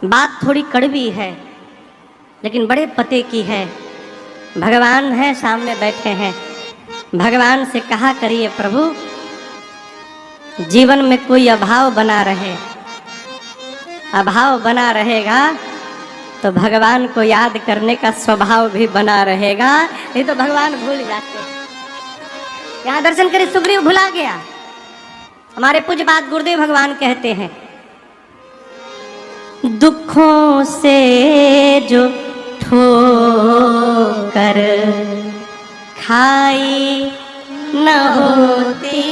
बात थोड़ी कड़वी है लेकिन बड़े पते की है। भगवान है सामने बैठे हैं, भगवान से कहा करिए प्रभु जीवन में कोई अभाव बना रहे, अभाव बना रहेगा तो भगवान को याद करने का स्वभाव भी बना रहेगा, नहीं तो भगवान भूल जाते हैं। यहाँ दर्शन करे सुग्रीव भुला गया। हमारे पूज्य बात गुरुदेव भगवान कहते हैं दुखों से जो ठोकर खाई न होती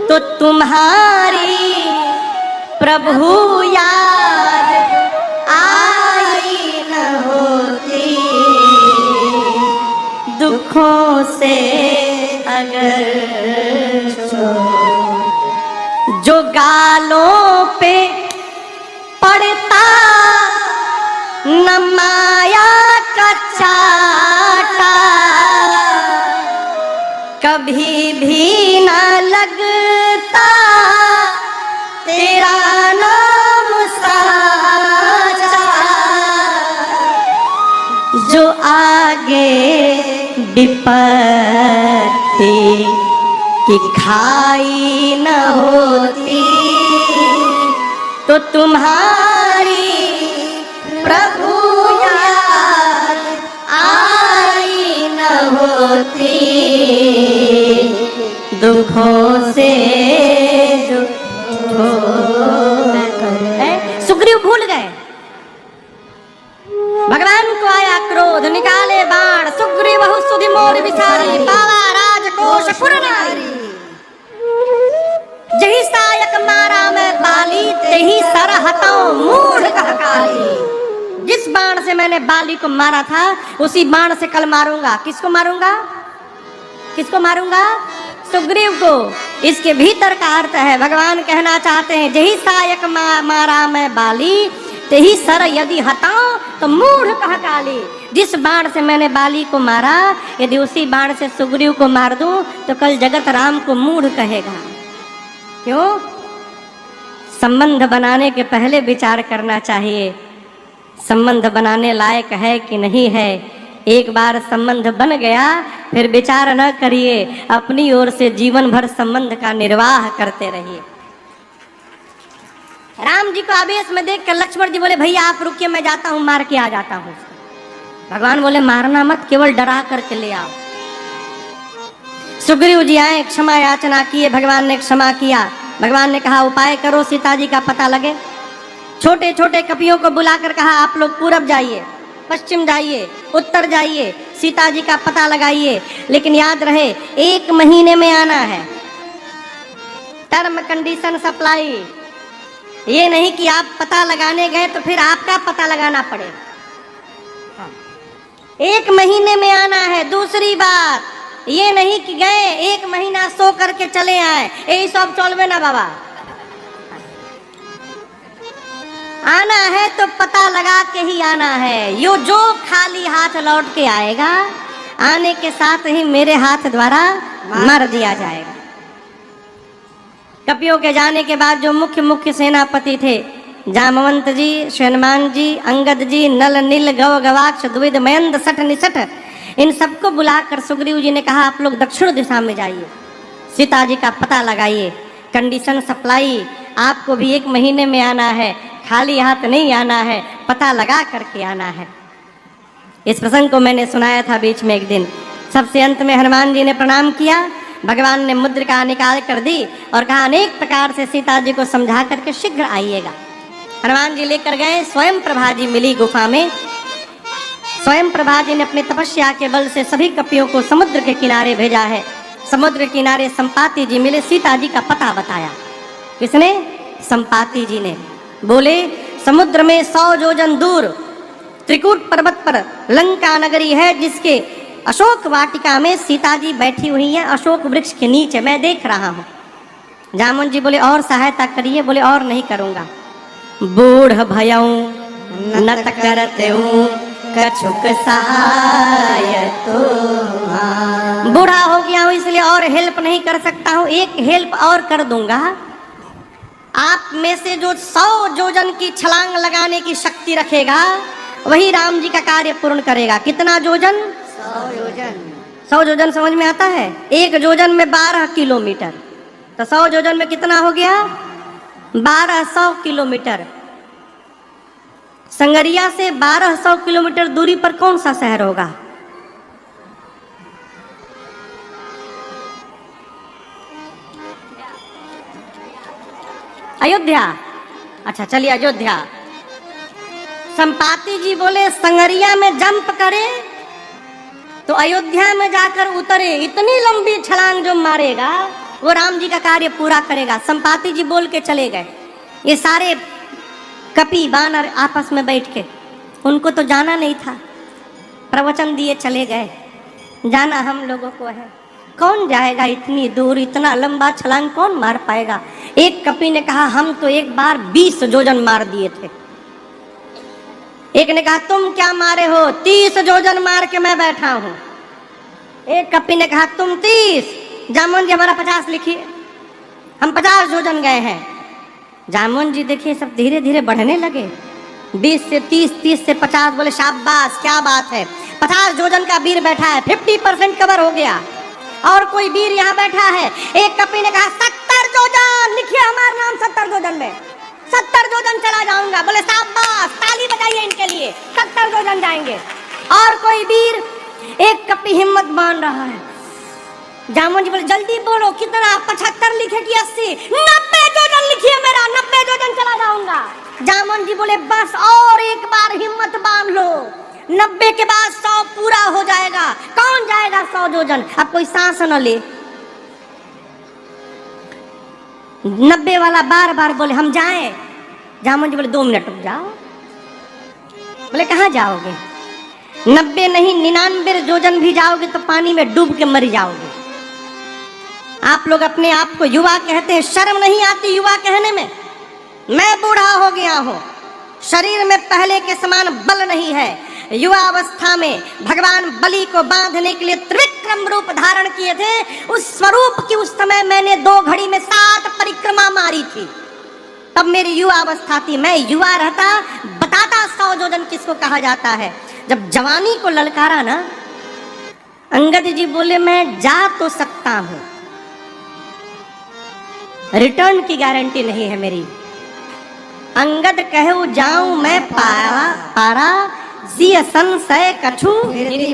तो तुम्हारी प्रभु याद आई न होती। दुखों से अगर जो गालों पे पड़ता न माया का चाटा, कभी भी न लगता तेरा नाम साचा। जो आगे विपत्ति की खाई न होती तो तुम्हारी प्रभु याद आई न होती। दुखों से जो सुग्रीव भूल गए, भगवान को आया क्रोध, निकाले बाण, सुग्रीव सुधि मोर विचारी, पावा राजकोष पुर नारी। जही सायक मारा मैं बाली, तेही सर हटाओ मूढ़ कह काली। जिस बाण से मैंने बाली को मारा था उसी बाण से कल मारूंगा। किसको मारूंगा? किसको मारूंगा? सुग्रीव को। इसके भीतर का अर्थ है भगवान कहना चाहते हैं जही सायक मारा मैं बाली, तेही सर यदि हटाओ तो मूढ़ कह काली। जिस बाण से मैंने बाली को मारा यदि उसी बाण से सुग्रीव को मार दूं तो कल जगत राम को मूढ़ कहेगा। क्यों? संबंध बनाने के पहले विचार करना चाहिए संबंध बनाने लायक है कि नहीं है। एक बार संबंध बन गया फिर विचार न करिए, अपनी ओर से जीवन भर संबंध का निर्वाह करते रहिए। राम जी को आवेश में देखकर लक्ष्मण जी बोले भैया आप रुकिए, मैं जाता हूं, मार के आ जाता हूं। भगवान बोले मारना मत, केवल डरा करके ले आओ। सुग्रीव जी आए, क्षमा याचना किए, भगवान ने क्षमा किया। भगवान ने कहा उपाय करो सीता जी का पता लगे। छोटे छोटे कपियों को बुलाकर कहा आप लोग पूरब जाइए, पश्चिम जाइए, उत्तर जाइए, सीता जी का पता लगाइए, लेकिन याद रहे 1 महीने में आना है। Term condition supply. ये नहीं कि आप पता लगाने गए तो फिर आपका पता लगाना पड़े। 1 महीने में आना है। दूसरी बात ये नहीं कि गए 1 महीना सो करके चले आए, यही सब चलवे ना बाबा। आना है तो पता लगा के ही आना है। यो जो खाली हाथ लौट के आएगा आने के साथ ही मेरे हाथ द्वारा मार दिया जाएगा। कपियों के जाने के बाद जो मुख्य सेनापति थे जामवंत जी, श्वेनमान जी, अंगद जी, नल नील गव गवाक्ष द्विद मयंद सठ निसठ, इन सबको बुलाकर सुग्रीव जी ने कहा आप लोग दक्षिण दिशा में जाइए, सीता जी का पता लगाइए। कंडीशन सप्लाई, आपको भी 1 महीने में आना है, खाली हाथ नहीं आना है, पता लगा करके आना है। इस प्रसंग को मैंने सुनाया था बीच में एक दिन। सबसे अंत में हनुमान जी ने प्रणाम किया, भगवान ने मुद्रिका निकाल कर दी और कहा अनेक प्रकार से सीता जी को समझा करके शीघ्र आइएगा। हनुमान जी लेकर गए, स्वयं प्रभा जी मिली गुफा में। स्वयं प्रभा जी ने अपनी तपस्या के बल से सभी कपियों को समुद्र के किनारे भेजा है। समुद्र किनारे संपाति जी मिले, सीता जी का पता बताया। किसने? संपाति जी ने। बोले समुद्र में 100 योजन दूर त्रिकूट पर्वत पर लंका नगरी है, जिसके अशोक वाटिका में सीता जी बैठी हुई हैं, अशोक वृक्ष के नीचे मैं देख रहा हूँ। जामुन जी बोले और सहायता करिए। बोले और नहीं करूँगा। बूढ़ भयऊ नत करते हूँ कछुक सहाय तो। बूढ़ा हो गया हूँ इसलिए और हेल्प नहीं कर सकता हूँ, एक हेल्प और कर दूंगा। आप में से जो 100 योजन की छलांग लगाने की शक्ति रखेगा वही राम जी का कार्य पूर्ण करेगा। कितना योजन? 100 योजन। 100 योजन समझ में आता है? एक योजन में 12 किलोमीटर, तो 100 योजन में कितना हो गया? 1200 किलोमीटर। संगरिया से 1200 किलोमीटर दूरी पर कौन सा शहर होगा? अयोध्या। अच्छा चलिए अयोध्या। संपाति जी बोले संगरिया में जंप करे तो अयोध्या में जाकर उतरे। इतनी लंबी छलांग जो मारेगा वो राम जी का कार्य पूरा करेगा। संपाति जी बोल के चले गए। ये सारे कपि बानर आपस में बैठ के, उनको तो जाना नहीं था, प्रवचन दिए चले गए। जाना हम लोगों को है, कौन जाएगा इतनी दूर, इतना लंबा छलांग कौन मार पाएगा? एक कपि ने कहा हम तो एक बार 20 योजन मार दिए थे। एक ने कहा तुम क्या मारे हो? 30 योजन मार के मैं बैठा हूं। एक कपि ने कहा तुम 30, जामुन जी हमारा 50 लिखिए, हम 50 योजन गए हैं। जामुन जी देखिए सब धीरे धीरे बढ़ने लगे, 20 से 30, 30 से 50। बोले शाबाश क्या बात है, 50 योजन का वीर बैठा है, 50% कवर हो गया। और कोई वीर यहाँ बैठा है। एक कपि ने कहा 70 योजन लिखिए हमारा नाम, 70 योजन में 70 योजन चला जाऊंगा। बोले शाबाश, ताली बजाइए इनके लिए, 70 योजन जाएंगे। और कोई वीर, एक कपि हिम्मत बांध रहा है। जामुन जी बोले जल्दी बोलो कितना, 75 लिखे कि 80? 90 योजन लिखिए मेरा, 90 योजन चला जाऊंगा। जामुन जी बोले बस और एक बार हिम्मत बांध लो, 90 के बाद 100 पूरा हो जाएगा। कौन जाएगा 100 योजन? अब कोई सांस न ले। 90 वाला बार बार बोले हम जाएं। जामुन जी बोले 2 मिनट रुक जाओ। बोले कहाँ जाओगे? 90 नहीं 99 योजन भी जाओगे तो पानी में डूब के मर जाओगे। आप लोग अपने आप को युवा कहते हैं, शर्म नहीं आती युवा कहने में? मैं बूढ़ा हो गया हूं, शरीर में पहले के समान बल नहीं है। युवा अवस्था में भगवान बलि को बांधने के लिए त्रिविक्रम रूप धारण किए थे। उस स्वरूप की उस समय मैंने 2 घड़ी में 7 परिक्रमा मारी थी, तब मेरी युवा अवस्था थी। मैं युवा रहता बताता 100 योजन किसको कहा जाता है। जब जवानी को ललकारा ना, अंगद जी बोले मैं जा तो सकता हूं, रिटर्न की गारंटी नहीं है मेरी। अंगद कहूँ जाऊं मैं पारा, सिय संशय कछु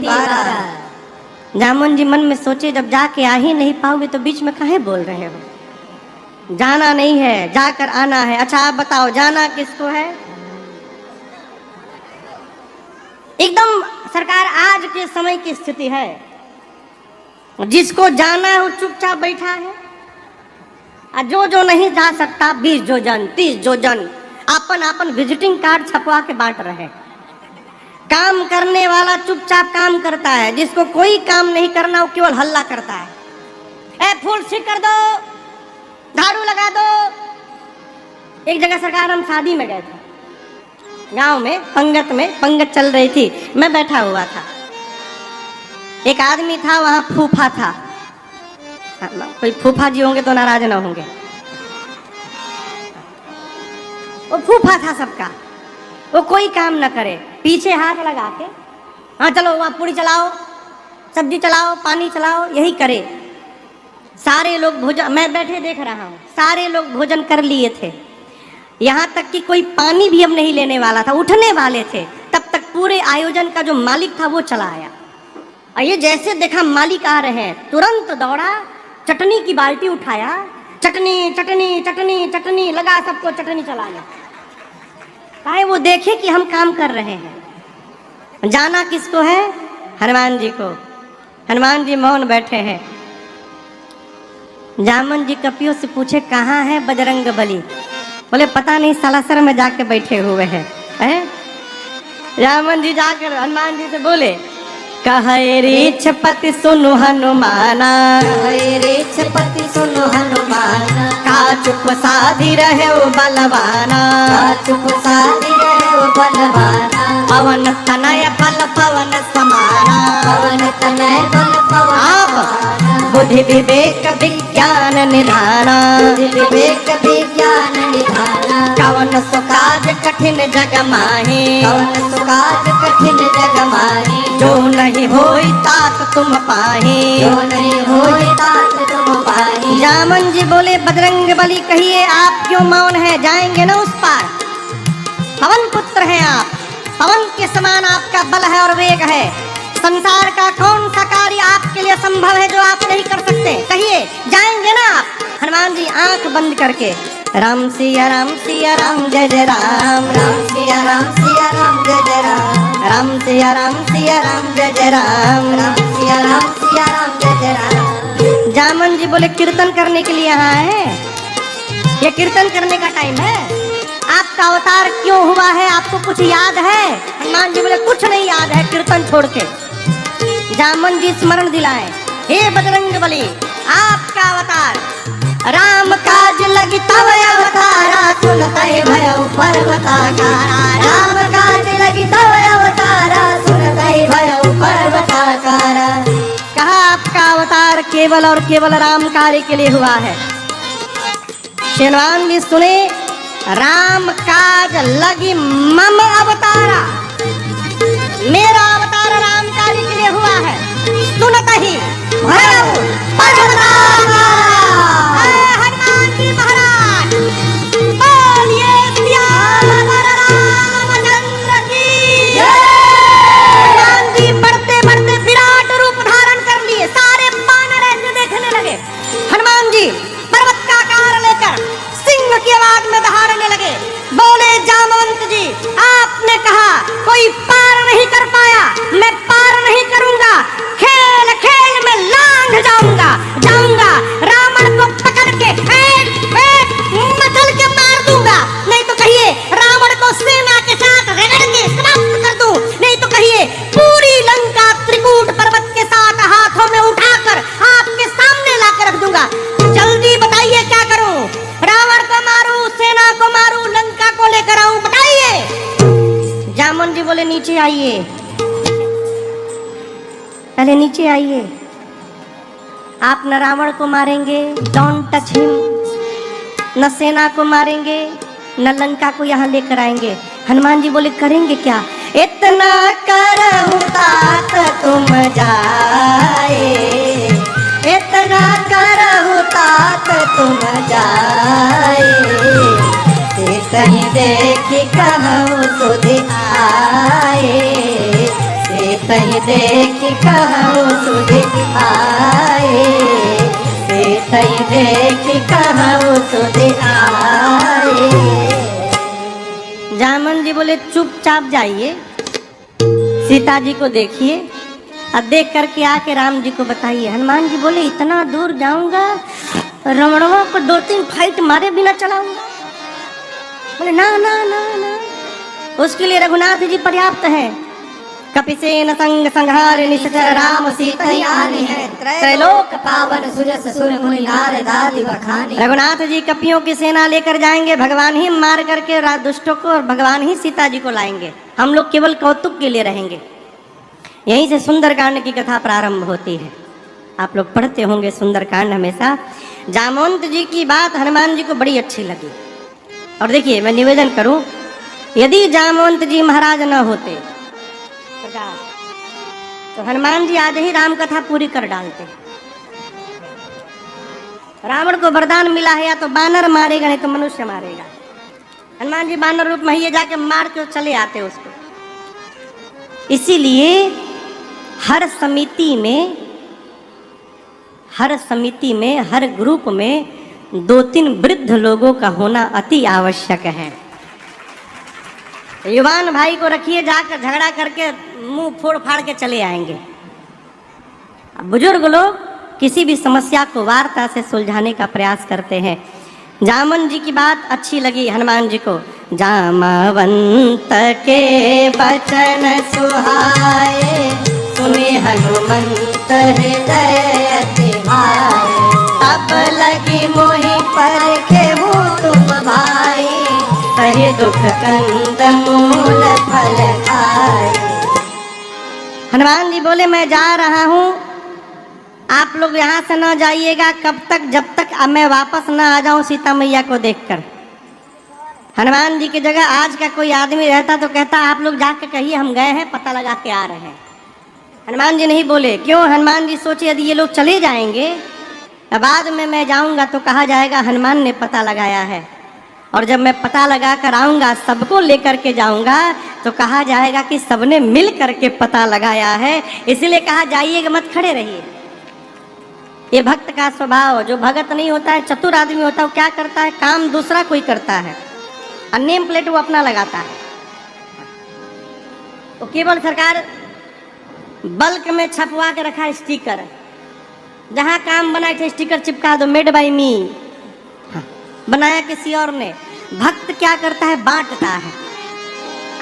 बारा। जामुन जी मन में सोचे जब जाके आ ही नहीं पाओगे तो बीच में काहे बोल रहे हो? जाना नहीं है, जाकर आना है। अच्छा आप बताओ जाना किसको है? एकदम सरकार आज के समय की स्थिति है, जिसको जाना है वो चुपचाप बैठा है, और जो नहीं जा सकता 20 योजन 30 योजन अपन अपन विजिटिंग कार्ड छपवा के बांट रहे। काम करने वाला चुपचाप काम करता है, जिसको कोई काम नहीं करना वो केवल हल्ला करता है। ए फूल ठीक कर दो, झाड़ू लगा दो। एक जगह सरकार हम शादी में गए थे, गांव में पंगत चल रही थी, मैं बैठा हुआ था। एक आदमी था वहां, फूफा था। कोई फूफा जी होंगे तो नाराज ना होंगे। वो फूफा था सबका, वो कोई काम न करे, पीछे हाथ लगा के हाँ चलो वहाँ पूरी चलाओ, सब्जी चलाओ, पानी चलाओ, यही करे। सारे लोग भोजन, मैं बैठे देख रहा हूँ, सारे लोग भोजन कर लिए थे। यहाँ तक कि कोई पानी भी हम नहीं लेने वाला था, उठने वाले थे। तब तक पूरे आयोजन का जो मालिक था वो चला आया। और ये जैसे देखा मालिक आ रहे हैं, तुरंत दौड़ा, चटनी की बाल्टी उठाया, चटनी चटनी चटनी चटनी लगा, सबको चटनी चलाने। काहे वो देखे कि हम काम कर रहे हैं। जाना किसको है? हनुमान जी को। हनुमान जी मौन बैठे हैं। जामुन जी कपियों से पूछे कहाँ है बजरंग बली? बोले पता नहीं, सालासर में जाके बैठे हुए हैं। जामुन जी जाकर हनुमान जी से बोले कहे रीछपति सुनु हनुमाना, कहे रीछपति सुनु हनुमाना, का चुप साधी रहे वो बलवाना, का चुप साधी रहे वो बलवाना। पवन तनय फल पवन समाना, पवन तनय बल पवन समाना। बुद्धि विवेक विज्ञान निधाना, बुद्धि विवेक विज्ञान कौन सुकाज कठिन जग माही, कौन सुकाज कठिन जग माही, जो नहीं होई तात तुम पाही, जो नहीं होई तात तुम पाही। जामन जी बोले बजरंग बली कहिए आप क्यों मौन है, जाएंगे ना उस पार। पवन पुत्र हैं आप, पवन के समान आपका बल है और वेग है। संसार का कौन सा कार्य आपके लिए संभव है जो आप नहीं कर सकते, कहिए जाएंगे ना आप। हनुमान जी आंख बंद करके राम सिया राम सिया राम जय जय राम, राम सिया राम सिया राम जय जय राम, राम सिया राम सिया राम जय जय राम, राम सिया राम सिया राम जय जय राम। जामन जी बोले कीर्तन करने के लिए यहाँ है, ये कीर्तन करने का टाइम है। आपका अवतार क्यों हुआ है, आपको कुछ याद है? हनुमान जी बोले कुछ नहीं याद है, कीर्तन छोड़ के। जामन जी स्मरण दिलाए, हे बजरंग बली आपका अवतार राम काज लगी तव अवतारा, सुनते भयउ पर्वताकारा, राम काज लगी तव अवतारा, सुनते भयउ पर्वताकारा। कहा आपका अवतार केवल और केवल राम कार्य के लिए हुआ है। हनुमान जी सुने, राम काज लगी मम अवतारा, मेरा अवतार राम कार्य के लिए हुआ है। सुनत ही भयउ पर्वताकारा। हनुमान जी महाराज बोलिए सियावर रामचंद्र की जय। हनुमान जी बढ़ते बढ़ते विराट रूप धारण कर लिए, सारे वानर ऐसे देखने लगे। हनुमान जी पर्वत का आकार लेकर सिंह की आवाज में दहाड़ने लगे, बोले जामवंत जी आपने कहा कोई पार नहीं कर पाया, मैं पार नहीं करूंगा, खेल खेल में लांघ जाऊंगा जाऊंगा, रावण को पकड़ के मचल के मार दूंगा, नहीं तो कहिए रावण को सेना के साथ रगड़ के समाप्त कर दूं, नहीं तो कहिए पूरी लंका त्रिकूट पर्वत के साथ हाथों में उठाकर आपके सामने लाकर रख दूंगा। जल्दी बताइए क्या करूं, रावण को मारूं, सेना को मारूं, लंका को लेकर आऊं, बताइए। जामुन जी बोले नीचे आइए, पहले नीचे आइए। आप न रावण को मारेंगे, डोंट टच हिम, न सेना को मारेंगे, न लंका को यहाँ लेकर आएंगे। हनुमान जी बोले करेंगे क्या? इतना करहूं तात तुम जाए, इतना करहु तात तुम जाए, से कहीं देखी कहूँ सुध आए, से कहीं देखी कहूँ सुध आए, से कहीं देखी कहूँ सुध आए। जामन जी बोले चुपचाप जाइए, सीता जी को देखिए और देख करके आके राम जी को बताइए। हनुमान जी बोले इतना दूर जाऊंगा, रावणों को 2-3 फाइट मारे बिना चलाऊंगा? बोले ना ना ना ना, उसके लिए रघुनाथ जी पर्याप्त है। कपिसेन संग संहार निश्चर राम सीता यानी है, त्रैलोक पावन सुजस सुर मुनि नारद आदि बखानी। रघुनाथ जी कपियों की सेना लेकर जाएंगे, भगवान ही मार करके दुष्टों को और भगवान ही सीता जी को लाएंगे। हम लोग केवल कौतुक के लिए रहेंगे। यहीं से सुंदरकांड की कथा प्रारंभ होती है। आप लोग पढ़ते होंगे सुंदरकांड हमेशा। जामवंत जी की बात हनुमान जी को बड़ी अच्छी लगी। और देखिए मैं निवेदन करूं, यदि जामवंत जी महाराज न होते तो हनुमान जी आज ही राम कथा पूरी कर डालते। रावण को वरदान मिला है या तो बानर मारेगा नहीं तो मनुष्य मारेगा। हनुमान जी बानर रूप में ही जाके मार के चले आते उसको। इसीलिए हर समिति में हर ग्रुप में 2-3 वृद्ध लोगों का होना अति आवश्यक है। युवान भाई को रखिए, जाकर झगड़ा करके मुंह फोड़ फाड़ के चले आएंगे। बुजुर्ग लोग किसी भी समस्या को वार्ता से सुलझाने का प्रयास करते हैं। जामन जी की बात अच्छी लगी हनुमान जी को। जामवंत के बचन सुहाए, सुने हनुमंत हृदय अति भाए, तब लगी मोहि पर खेहु तुम भाई, कहे दुख कंद मूल फल खाए। हनुमान जी बोले मैं जा रहा हूँ, आप लोग यहाँ से न जाइएगा कब तक, जब तक मैं वापस न आ जाऊं सीता मैया को देखकर। हनुमान जी की जगह आज का कोई आदमी रहता तो कहता आप लोग जाके कहिए हम गए हैं, पता लगा के आ रहे हैं। हनुमान जी नहीं बोले। क्यों? हनुमान जी सोचे यदि ये लोग चले जाएंगे, बाद में मैं जाऊंगा तो कहा जाएगा हनुमान ने पता लगाया है, और जब मैं पता लगा कर आऊंगा, सबको लेकर के जाऊंगा, तो कहा जाएगा कि सबने मिल करके पता लगाया है। इसलिए कहा जाइएगा मत, खड़े रहिए। ये भक्त का स्वभाव। जो भगत नहीं होता है, चतुर आदमी होता है, वो क्या करता है, काम दूसरा कोई करता है और नेम प्लेट वो अपना लगाता है। तो केवल सरकार बल्क में छपवा के रखा है स्टिकर, जहां काम बनाए थे स्टिकर चिपका दो, मेड बाय मी, बनाया किसी और ने। भक्त क्या करता है, बांटता है।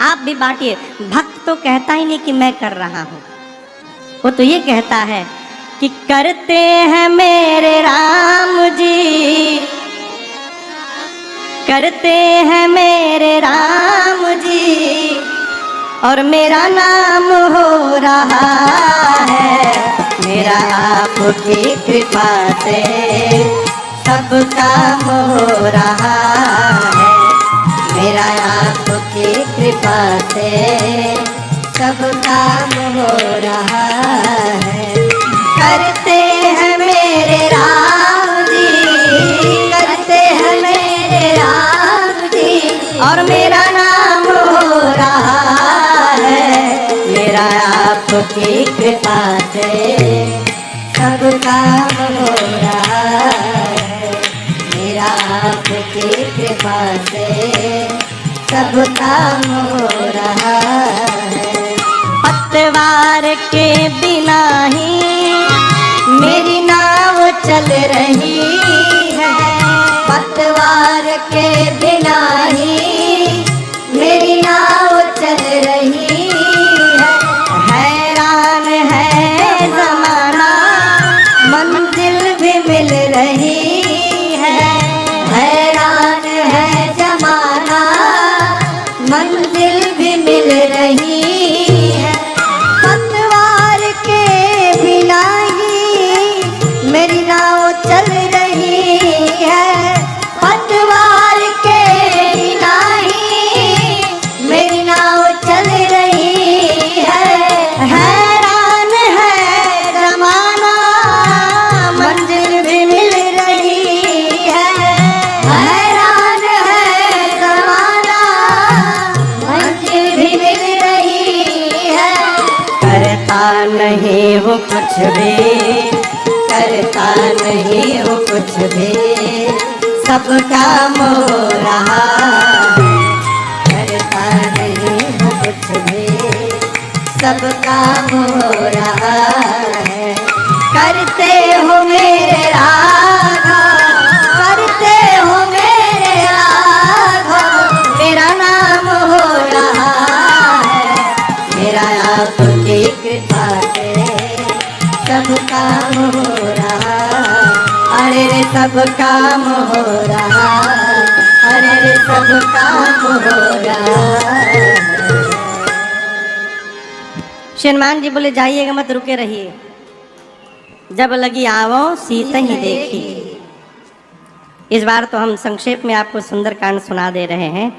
आप भी बांटिए। भक्त तो कहता ही नहीं कि मैं कर रहा हूं, वो तो ये कहता है कि करते हैं मेरे राम जी, करते हैं मेरे राम जी, और मेरा नाम हो रहा है, मेरा आपकी कृपा से सब काम हो रहा है, मेरा आपकी कृपा से सब काम हो रहा है। करते हैं मेरे राम जी, करते हैं मेरे राम जी, और मेरा नाम हो रहा है, मेरा आपकी कृपा से सब काम हो रहा है, मेरा आपकी कृपा से सब काम हो रहा है। पतवार के बिना ही मेरी नाव चल रही है, पतवार के बिना ही मेरी नाव चल रही है। हैरान है जमाना, मंजिल भी मिल रही है, हैरान है जमाना, मंजिल भी मिल रही है। पतवार के बिना ही मेरी नाव चल रही है, पतवार के बिना ही मेरी नाव चल रही है। हैरान है जमाना, मंजिल भी मिल रही है, हैरान है जमाना, मंजिल भी मिल रही है। करता नहीं वो कुछ भी, करता नहीं वो कुछ भी, सब काम हो रहा है, करता नहीं वो कुछ भी, सब काम हो रहा है। करते हो मेरे राघव, करते हो मेरे राघव, मेरा नाम हो रहा है, मेरा आपकी कृपा से सब काम हो रहा, अरे रे सब काम हो रहा, अरे रे सब काम हो रहा। हनुमान जी बोले जाइएगा मत, रुके रहिए, जब लगी आवो सीता ही देखी। इस बार तो हम संक्षेप में आपको सुंदरकांड सुना दे रहे हैं।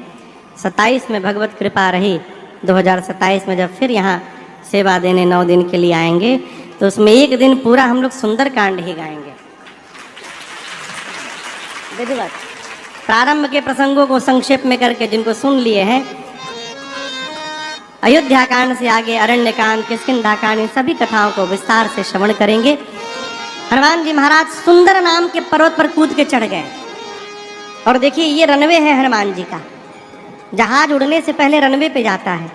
27 में भगवत कृपा रही, 2027 में जब फिर यहाँ सेवा देने 9 दिन के लिए आएंगे, तो उसमें एक दिन पूरा हम लोग सुंदरकांड ही गाएंगे। विधिवत प्रारंभ के प्रसंगों को संक्षेप में करके जिनको सुन लिए हैं, अयोध्या कांड से आगे अरण्य कांड, किष्किंधा कांड, इन सभी कथाओं को विस्तार से श्रवण करेंगे। हनुमान जी महाराज सुंदर नाम के पर्वत पर कूद के चढ़ गए, और देखिए ये रनवे है हनुमान जी का। जहाज उड़ने से पहले रनवे पे जाता है,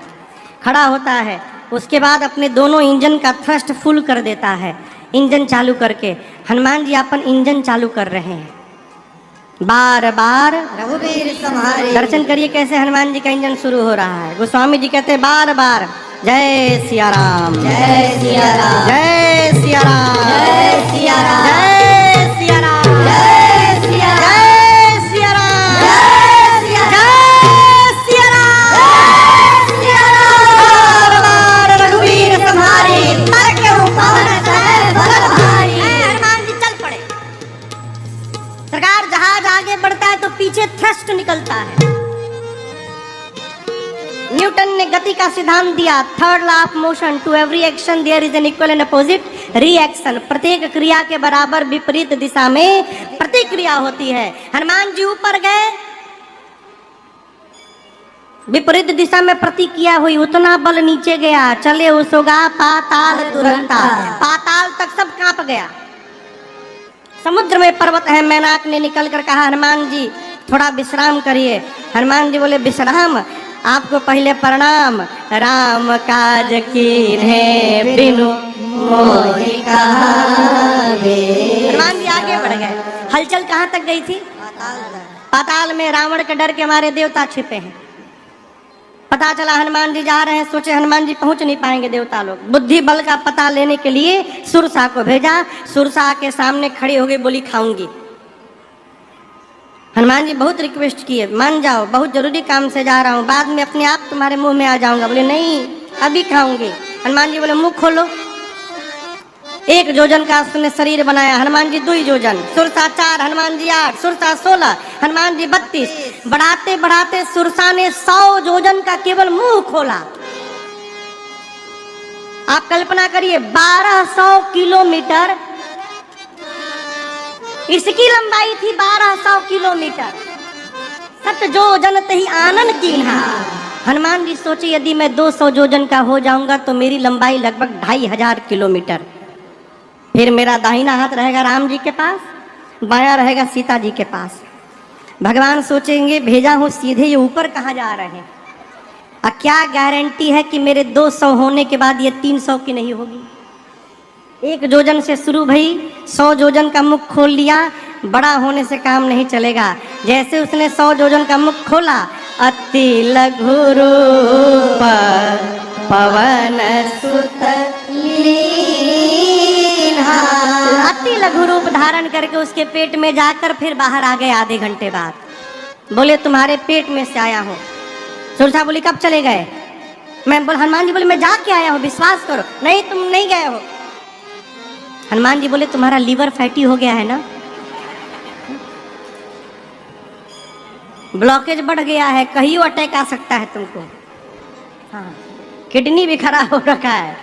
खड़ा होता है, उसके बाद अपने दोनों इंजन का थ्रस्ट फुल कर देता है। इंजन चालू करके हनुमान जी अपन इंजन चालू कर रहे हैं। बार बार रघुवीर तुम्हारे दर्शन करिए कैसे हनुमान जी का इंजन शुरू हो रहा है। गोस्वामी जी कहते हैं बार बार जय सिया राम, जय सिया राम, जय सिया राम, जय सिया राम, जय सिया राम, जय सिया राम, जय सिया राम, जय सिया राम, जय सिया राम, जय सिया राम। बार बार रघुवीर तुम्हारी तर के ऊपर है बल भारी। हनुमान जी चल पड़े। सरकार जहाज आगे बढ़ता है तो पीछे थ्रस्ट निकलता है, न्यूटन ने गति का सिद्धांत दिया, third law of motion, to every action there is an equal and opposite reaction. प्रत्येक क्रिया के बराबर विपरीत दिशा में प्रतिक्रिया होती है। हनुमान जी ऊपर गए, विपरीत दिशा में प्रतिक्रिया हुई, उतना बल नीचे गया, चले उसोगा पाताल तुरंता, पाताल तक सब कांप गया। समुद्र में पर्वत है, मैनाक ने निकल कर कहा हनुमान जी थोड़ा विश्राम करिए। हनुमान जी बोले विश्राम, आपको पहले प्रणाम। राम काज कीन्हे बिनु मोहि कहावे। हनुमान जी आगे बढ़ गए। हलचल कहाँ तक गई थी? पाताल में। रावण के डर के मारे देवता छिपे हैं। पता चला हनुमान जी जा रहे हैं, सोचे हनुमान जी पहुंच नहीं पाएंगे देवता लोग। बुद्धि बल का पता लेने के लिए सुरसा को भेजा। सुरसा के सामने खड़ी हो गई, बोली खाऊंगी। हनुमान जी बहुत रिक्वेस्ट किए, मान जाओ, बहुत जरूरी काम से जा रहा हूँ, बाद में अपने आप तुम्हारे मुंह में आ जाऊंगा। बोले नहीं, अभी खाऊंगी। हनुमान जी बोले मुंह खोलो। 1 जोजन का उसने शरीर बनाया, हनुमान जी 2 जोजन, सुरसा 4, हनुमान जी 8, सुरसा 16, हनुमान जी 32। बढ़ाते बढ़ाते सुरसा ने 100 जोजन का केवल मुंह खोला। आप कल्पना करिए 1200 किलोमीटर इसकी लंबाई थी, 1200 किलोमीटर। 7 जोजन तही आनन कीन्हा। हनुमान जी सोचे यदि मैं 200 जोजन का हो जाऊंगा तो मेरी लंबाई लगभग 2500 किलोमीटर। फिर मेरा दाहिना हाथ रहेगा राम जी के पास, बायां रहेगा सीता जी के पास। भगवान सोचेंगे भेजा हूं सीधे, ये ऊपर कहाँ जा रहे हैं? क्या गारंटी है कि मेरे 200 होने के बाद ये 300 की नहीं होगी? 1 जोजन से शुरू भई, 100 जोजन का मुख खोल लिया। बड़ा होने से काम नहीं चलेगा। जैसे उसने 100 जोजन का मुख खोला, अति लघु रूप पवन सुत लीन्हा। अति लघु रूप धारण करके उसके पेट में जाकर फिर बाहर आ गए आधे घंटे बाद। बोले तुम्हारे पेट में से आया हूँ। सुरसा बोली कब चले गए? मैं बोल हनुमान जी बोले मैं जाके आया हूँ, विश्वास करो। नहीं तुम नहीं गए हो। हनुमान जी बोले तुम्हारा लीवर फैटी हो गया है ना, ब्लॉकेज बढ़ गया है, कहीं अटैक आ सकता है तुमको। हाँ, किडनी भी खराब हो रखा है,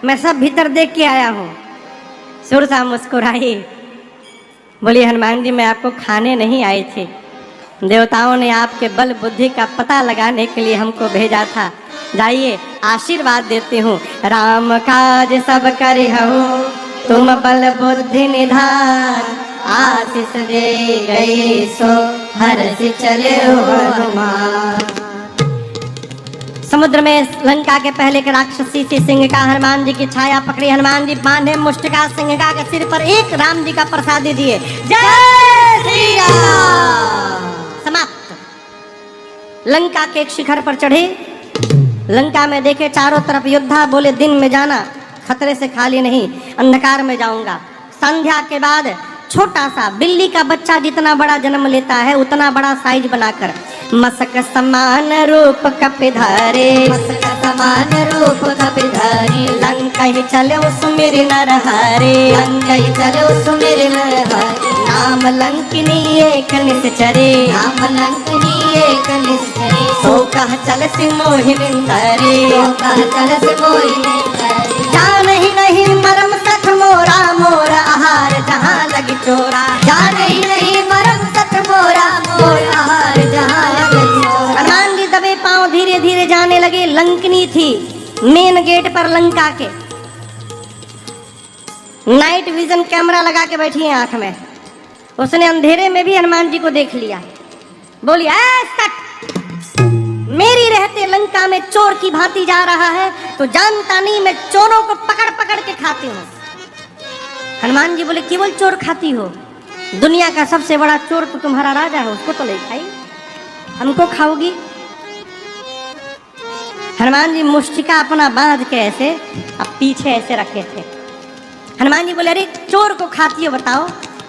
मैं सब भीतर देख के आया हूँ। सुरसा मुस्कुराई, बोली हनुमान जी मैं आपको खाने नहीं आई थी, देवताओं ने आपके बल बुद्धि का पता लगाने के लिए हमको भेजा था। जाइए आशीर्वाद देती हूँ। राम काज सब करे हूँ, तुम बल बुद्धि निधान, आशीष दे गई सो हर्ष चले हनुमान। समुद्र में लंका के पहले के राक्षसी सी सिंह का हनुमान जी की छाया पकड़ी। हनुमान जी बांधे मुष्टिका सिंहिका के सिर पर एक राम जी का प्रसादी दिए। जय श्री राम। समाप्त। लंका के एक शिखर पर चढ़े, लंका में देखे चारों तरफ योद्धा। बोले दिन में जाना, खतरे से खाली नहीं, अंधकार में जाऊंगा। संध्या के बाद छोटा सा बिल्ली का बच्चा जितना बड़ा जन्म लेता है उतना बड़ा साइज बनाकर मसक समान रूप कपिधारे, मस्तक समान रूप कपिधारी, लंका ही चले सुमिर नर हरे, लंका ही चलो सुमिर नरहरि, नाम लंकिनी एक निश्चरे, नाम लंकिनी एक निश्चरे, सो कह चल सिमोहिनी धरे, सो कह चल सिमोहिनी धरे, जान ही नहीं मरम सख मोरा, मोर आहार जहाँ लगी चोरा, जान ही नहीं मरम सत मोरा, मोर आहार जहाँ लगी चोरा। हनुमान जी दबे पांव धीरे धीरे जाने लगे। लंकनी थी मेन गेट पर लंका के, नाइट विजन कैमरा लगा के बैठी है आंख में। उसने अंधेरे में भी हनुमान जी को देख लिया। बोली मेरी रहते लंका में चोर की भांति जा रहा है तो जानता नहीं मैं चोरों को पकड़ पकड़ के खाती हूँ। हनुमान जी बोले केवल चोर खाती हो? दुनिया का सबसे बड़ा चोर तो तुम्हारा राजा है, उसको तो नहीं खाई, हमको खाओगी? हनुमान जी मुष्टिका अपना बांध के ऐसे अब पीछे ऐसे रखे थे। हनुमान जी बोले अरे चोर को खाती हो बताओ,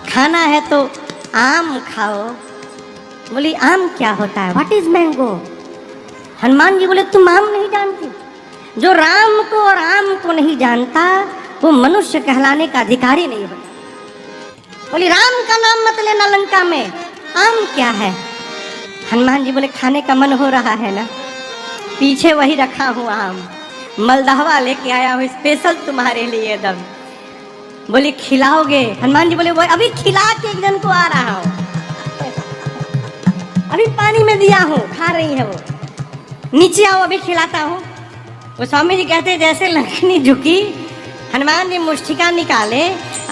खाना है तो आम खाओ। बोली आम क्या होता है? What is mango? Hanuman ji बोले तुम आम नहीं जानती? जो राम को और आम को नहीं जानता वो मनुष्य कहलाने का अधिकारी नहीं होता। बोली राम का नाम मत लेना लंका में, आम क्या है? हनुमान जी बोले खाने का मन हो रहा है ना, पीछे वही रखा हूँ आम, मलदहवा लेके आया हूँ स्पेशल तुम्हारे लिए एकदम। बोली खिलाओगे? हनुमान जी बोले वो अभी खिला के एक जन को आ रहा हूँ, अभी पानी में दिया हूँ, खा रही है वो, नीचे आओ अभी खिलाता हूँ। वो स्वामी जी कहते जैसे लंकनी झुकी, हनुमान जी मुष्टिका निकाले,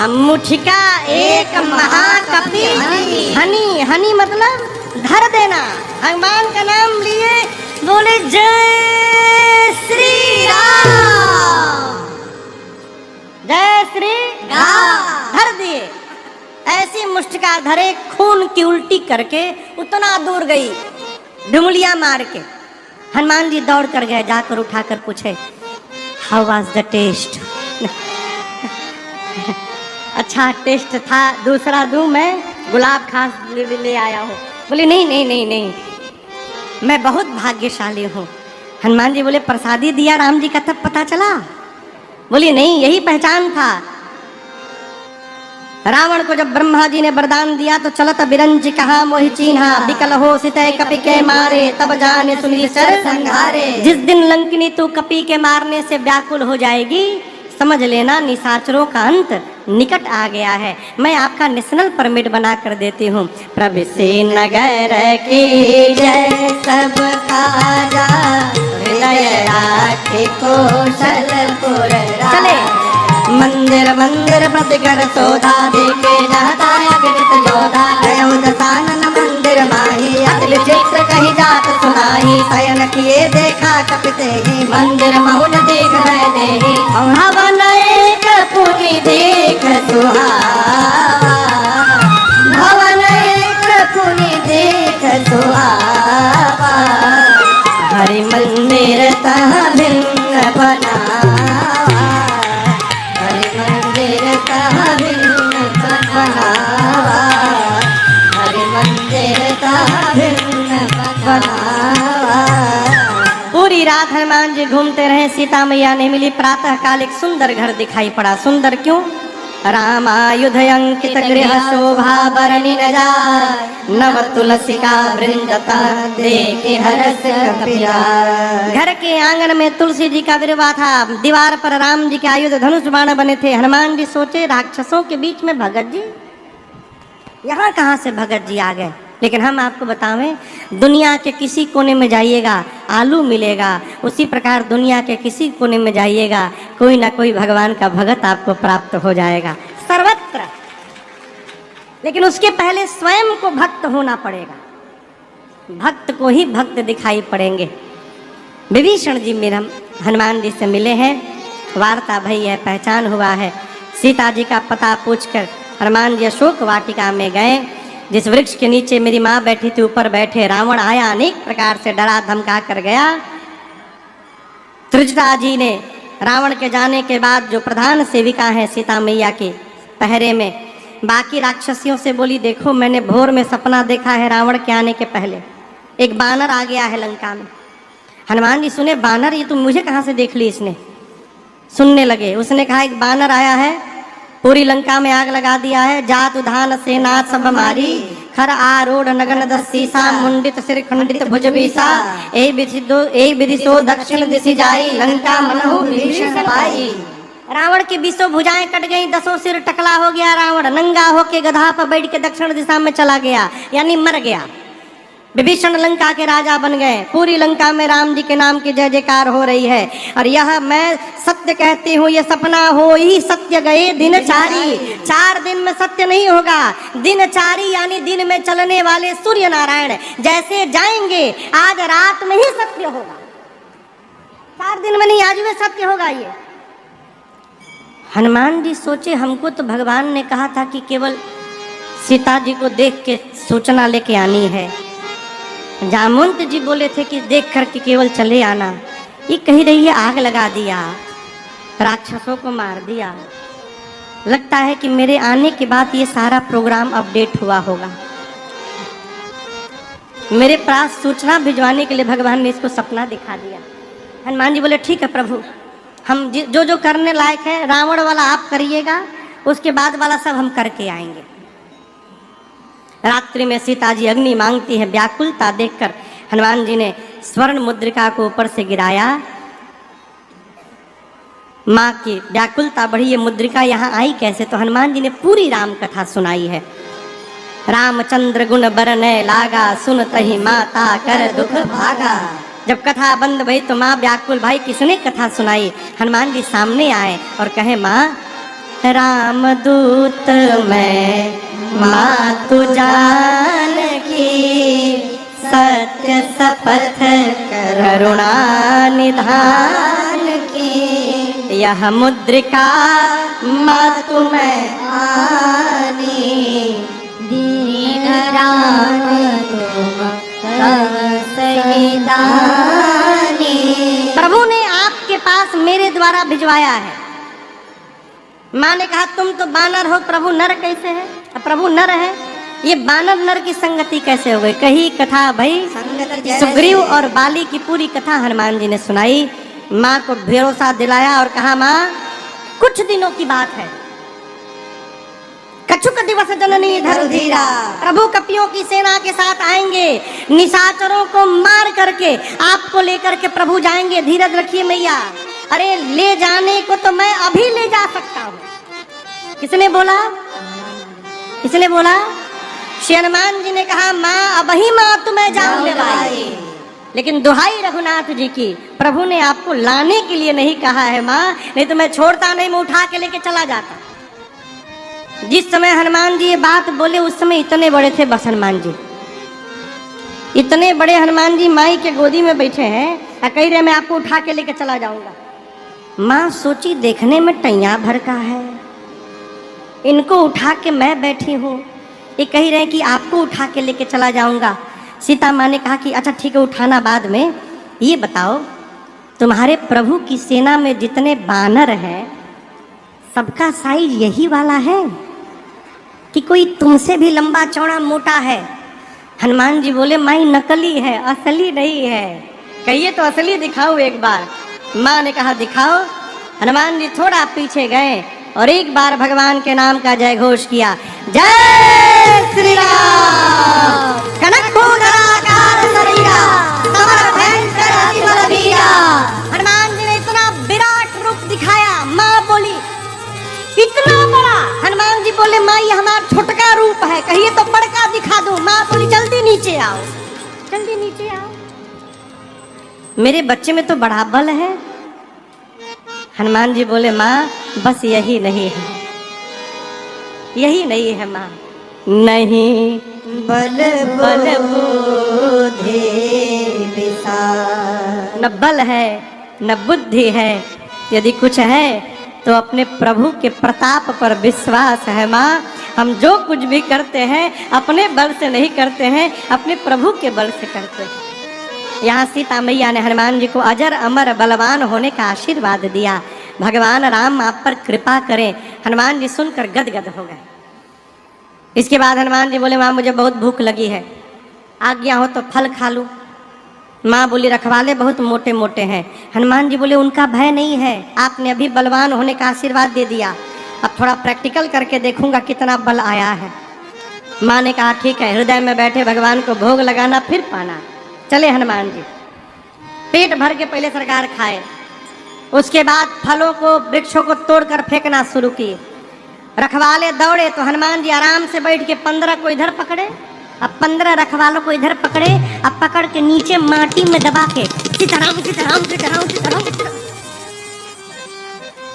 मुठिका एक महाकपि हनी, हनी मतलब धर देना, हनुमान का नाम लिए बोले जय श्री राम, जय श्री राम, धर दिए। ऐसी मुष्टिका धरे, खून की उल्टी करके उतना दूर गई ढुमलिया मार के। हनुमान जी दौड़ कर गए, जाकर उठाकर पूछे हाउ वाज द टेस्ट? अच्छा टेस्ट था, दूसरा दूं मैं? गुलाब खास ले आया हूँ। बोले नहीं नहीं नहीं नहीं, मैं बहुत भाग्यशाली हूँ। हनुमान जी बोले प्रसादी दिया राम जी का तब पता चला? बोली नहीं, यही पहचान था। रावण को जब ब्रह्मा जी ने वरदान दिया तो चलत बिरंज कहा मोहि चीन्हा, बिकल हो सितय कपि के मारे, तब जाने सुनी सर संघारे। जिस दिन लंकिनी तू कपि के मारने से व्याकुल हो जाएगी, समझ लेना निशाचरों का अंत निकट आ गया है। मैं आपका नेशनल परमिट बना कर देती हूँ। प्रभु से नगर की जय सब काजा, हृदय राखे कौशलपुर चले। मंदिर मंदिर प्रतिकर शोधा, देखे जाता अगणित योधा। दसानन मंदिर माही, अखिल चित्र कही जात सुनाही। शयन किए देखा कपिते ही, मंदिर महुन देख रहे ही। भवन एक पुनि देख सुहावा, भवन एक पुनि देख सुहावा। हरि मंदिर तह भिन्न बनावा, हरि मंदिर तह भिन्न बनावा, हरि मंदिर तह भिन्न बनावा। पूरी रात हनुमान जी घूमते रहे, सीता मैया नहीं मिली। प्रातः काल एक सुंदर घर दिखाई पड़ा। सुंदर क्यों? रामायुध अंकित गृह शोभा बरनी न जाय, नव तुलसिका वृंदता देखे हरस कपिराय। घर के आंगन में तुलसी जी का विरवा था, दीवार पर राम जी के आयुध धनुष बाण बने थे। हनुमान जी सोचे राक्षसों के बीच में भगत जी, यहाँ कहाँ से भगत जी आ गए? लेकिन हम आपको बतावें, दुनिया के किसी कोने में जाइएगा आलू मिलेगा, उसी प्रकार दुनिया के किसी कोने में जाइएगा कोई ना कोई भगवान का भगत आपको प्राप्त हो जाएगा सर्वत्र। लेकिन उसके पहले स्वयं को भक्त होना पड़ेगा, भक्त को ही भक्त दिखाई पड़ेंगे। विभीषण जी मेरा हनुमान जी से मिले हैं, वार्ता भई है, पहचान हुआ है। सीता जी का पता पूछकर हनुमान जी अशोक वाटिका में गए। जिस वृक्ष के नीचे मेरी माँ बैठी थी ऊपर बैठे रावण आया, अनेक प्रकार से डरा धमका कर गया। त्रिजटा जी ने रावण के जाने के बाद जो प्रधान सेविका हैं सीता मैया के पहरे में, बाकी राक्षसियों से बोली देखो मैंने भोर में सपना देखा है, रावण के आने के पहले एक बानर आ गया है लंका में। हनुमान जी सुने बानर, ये तुम मुझे कहाँ से देख ली? इसने सुनने लगे, उसने कहा एक बानर आया है, पूरी लंका में आग लगा दिया है। जात उधान से नाथ सब मारी, खर आरूढ़ नगन दसीसा, मुंडित सिर खंडित भुज बीसा। ए विधि सो दक्षिण दिशि जाई, लंका मनहु विभीषण पाई। रावण की 20 भुजाएं कट गई, 10 सिर टकला हो गया। रावण नंगा होके गधा पर बैठ के दक्षिण दिशा में चला गया, यानी मर गया। विभीषण लंका के राजा बन गए। पूरी लंका में राम जी के नाम की जय जयकार हो रही है। और यह मैं सत्य कहती हूँ, ये सपना हो ही सत्य गए दिन चारी। 4 दिन में सत्य नहीं होगा, दिन चारी यानी दिन में चलने वाले सूर्य नारायण जैसे जाएंगे, आज रात में ही सत्य होगा, 4 दिन में नहीं, आज में सत्य होगा। ये हनुमान जी सोचे हमको तो भगवान ने कहा था कि केवल सीता जी को देख के सूचना लेके आनी है। जामवंत जी बोले थे कि देख करके केवल चले आना। ये कही रही है आग लगा दिया, राक्षसों को मार दिया। लगता है कि मेरे आने के बाद ये सारा प्रोग्राम अपडेट हुआ होगा। मेरे पास सूचना भिजवाने के लिए भगवान ने इसको सपना दिखा दिया। हनुमान जी बोले ठीक है प्रभु, हम जो जो करने लायक है रावण वाला आप करिएगा, उसके बाद वाला सब हम करके आएंगे। रात्रि में सीता जी अग्नि मांगती है, व्याकुलता देखकर हनुमान जी ने स्वर्ण मुद्रिका को ऊपर से गिराया। माँ की व्याकुलता बढ़ी, ये मुद्रिका यहाँ आई कैसे? तो हनुमान जी ने पूरी राम कथा सुनाई है। रामचंद्र गुण बरनै लागा, सुनतहि माता कर दुख भागा। जब कथा बंद भई तो माँ व्याकुल, भाई किसने कथा सुनाई? हनुमान जी सामने आए और कहे, माँ रामदूत मैं माँ तू जान की, सत्य शपथ करुणा निधान की। यह मुद्रिका माँ तुम्हें आनी, दीन राम तुम तव सही दानी। प्रभु ने आपके पास मेरे द्वारा भिजवाया है। माँ ने कहा तुम तो बानर हो, प्रभु नर कैसे है? अब प्रभु नर है, ये बानर नर की संगति कैसे हो गई? कही कथा भई सुग्रीव और बाली की पूरी कथा हनुमान जी ने सुनाई। माँ को भरोसा दिलाया और कहा, माँ कुछ दिनों की बात है, कछुक दिवस जननी धरु धीरा। प्रभु कपियों की सेना के साथ आएंगे, निशाचरों को मार करके आपको लेकर के प्रभु जाएंगे। धीरज रखिए मैया। अरे ले जाने को तो मैं अभी ले जा सकता हूँ। किसने बोला? किसने बोला? श्री हनुमान जी ने कहा, माँ अब ही माँ तुम्हें जाऊं ले भाई, लेकिन दुहाई रघुनाथ जी की, प्रभु ने आपको लाने के लिए नहीं कहा है माँ, नहीं तो मैं छोड़ता नहीं, मैं उठा के लेके चला जाता। जिस समय हनुमान जी ये बात बोले उस समय इतने बड़े थे बस हनुमान जी, इतने बड़े हनुमान जी माई के गोदी में बैठे हैं और कह रहे मैं आपको उठा के लेके चला जाऊंगा। माँ सोची देखने में टैया भर का है, इनको उठा के मैं बैठी हूँ, ये कह रहे हैं कि आपको उठा के लेके चला जाऊंगा। सीता माँ ने कहा कि अच्छा ठीक है उठाना बाद में, ये बताओ तुम्हारे प्रभु की सेना में जितने बानर हैं सबका साइज यही वाला है कि कोई तुमसे भी लंबा चौड़ा मोटा है? हनुमान जी बोले, माई नकली है, असली नहीं है। कहिए तो असली दिखाओ एक बार। माँ ने कहा दिखाओ। हनुमान जी थोड़ा पीछे गए और एक बार भगवान के नाम का जय घोष किया, जय श्री राम। कनक भूधराकार शरीरा, समर भयंकर अति बलबीरा। हनुमान जी ने इतना विराट रूप दिखाया। माँ बोली इतना बड़ा? हनुमान जी बोले, माँ ये हमारा छोटका रूप है, कहिए तो बड़का दिखा दूं। माँ बोली जल्दी नीचे आओ, जल्दी नीचे आओ, मेरे बच्चे में तो बड़ा बल है। हनुमान जी बोले, माँ बस यही नहीं है, यही नहीं है माँ, नहीं बल बल बुद्धि विशाल। न बल है न बुद्धि है, यदि कुछ है तो अपने प्रभु के प्रताप पर विश्वास है। माँ हम जो कुछ भी करते हैं अपने बल से नहीं करते हैं, अपने प्रभु के बल से करते हैं। यहाँ सीता मैया ने हनुमान जी को अजर अमर बलवान होने का आशीर्वाद दिया। भगवान राम आप पर कृपा करें। हनुमान जी सुनकर गदगद हो गए। इसके बाद हनुमान जी बोले, माँ मुझे बहुत भूख लगी है, आज्ञा हो तो फल खा लूँ। माँ बोली रखवाले बहुत मोटे मोटे हैं। हनुमान जी बोले उनका भय नहीं है, आपने अभी बलवान होने का आशीर्वाद दे दिया, अब थोड़ा प्रैक्टिकल करके देखूंगा कितना बल आया है। माँ ने कहा ठीक है, हृदय में बैठे भगवान को भोग लगाना फिर पाना। चले हनुमान जी पेट भर के पहले सरकार खाए, उसके बाद फलों को वृक्षों को तोड़कर फेंकना शुरू किए। रखवाले दौड़े तो हनुमान जी आराम से बैठ के 15 को इधर पकड़े, अब 15 रखवालों को इधर पकड़े, अब पकड़ के नीचे माटी में दबा के सीताराम सीताराम सीताराम सीताराम।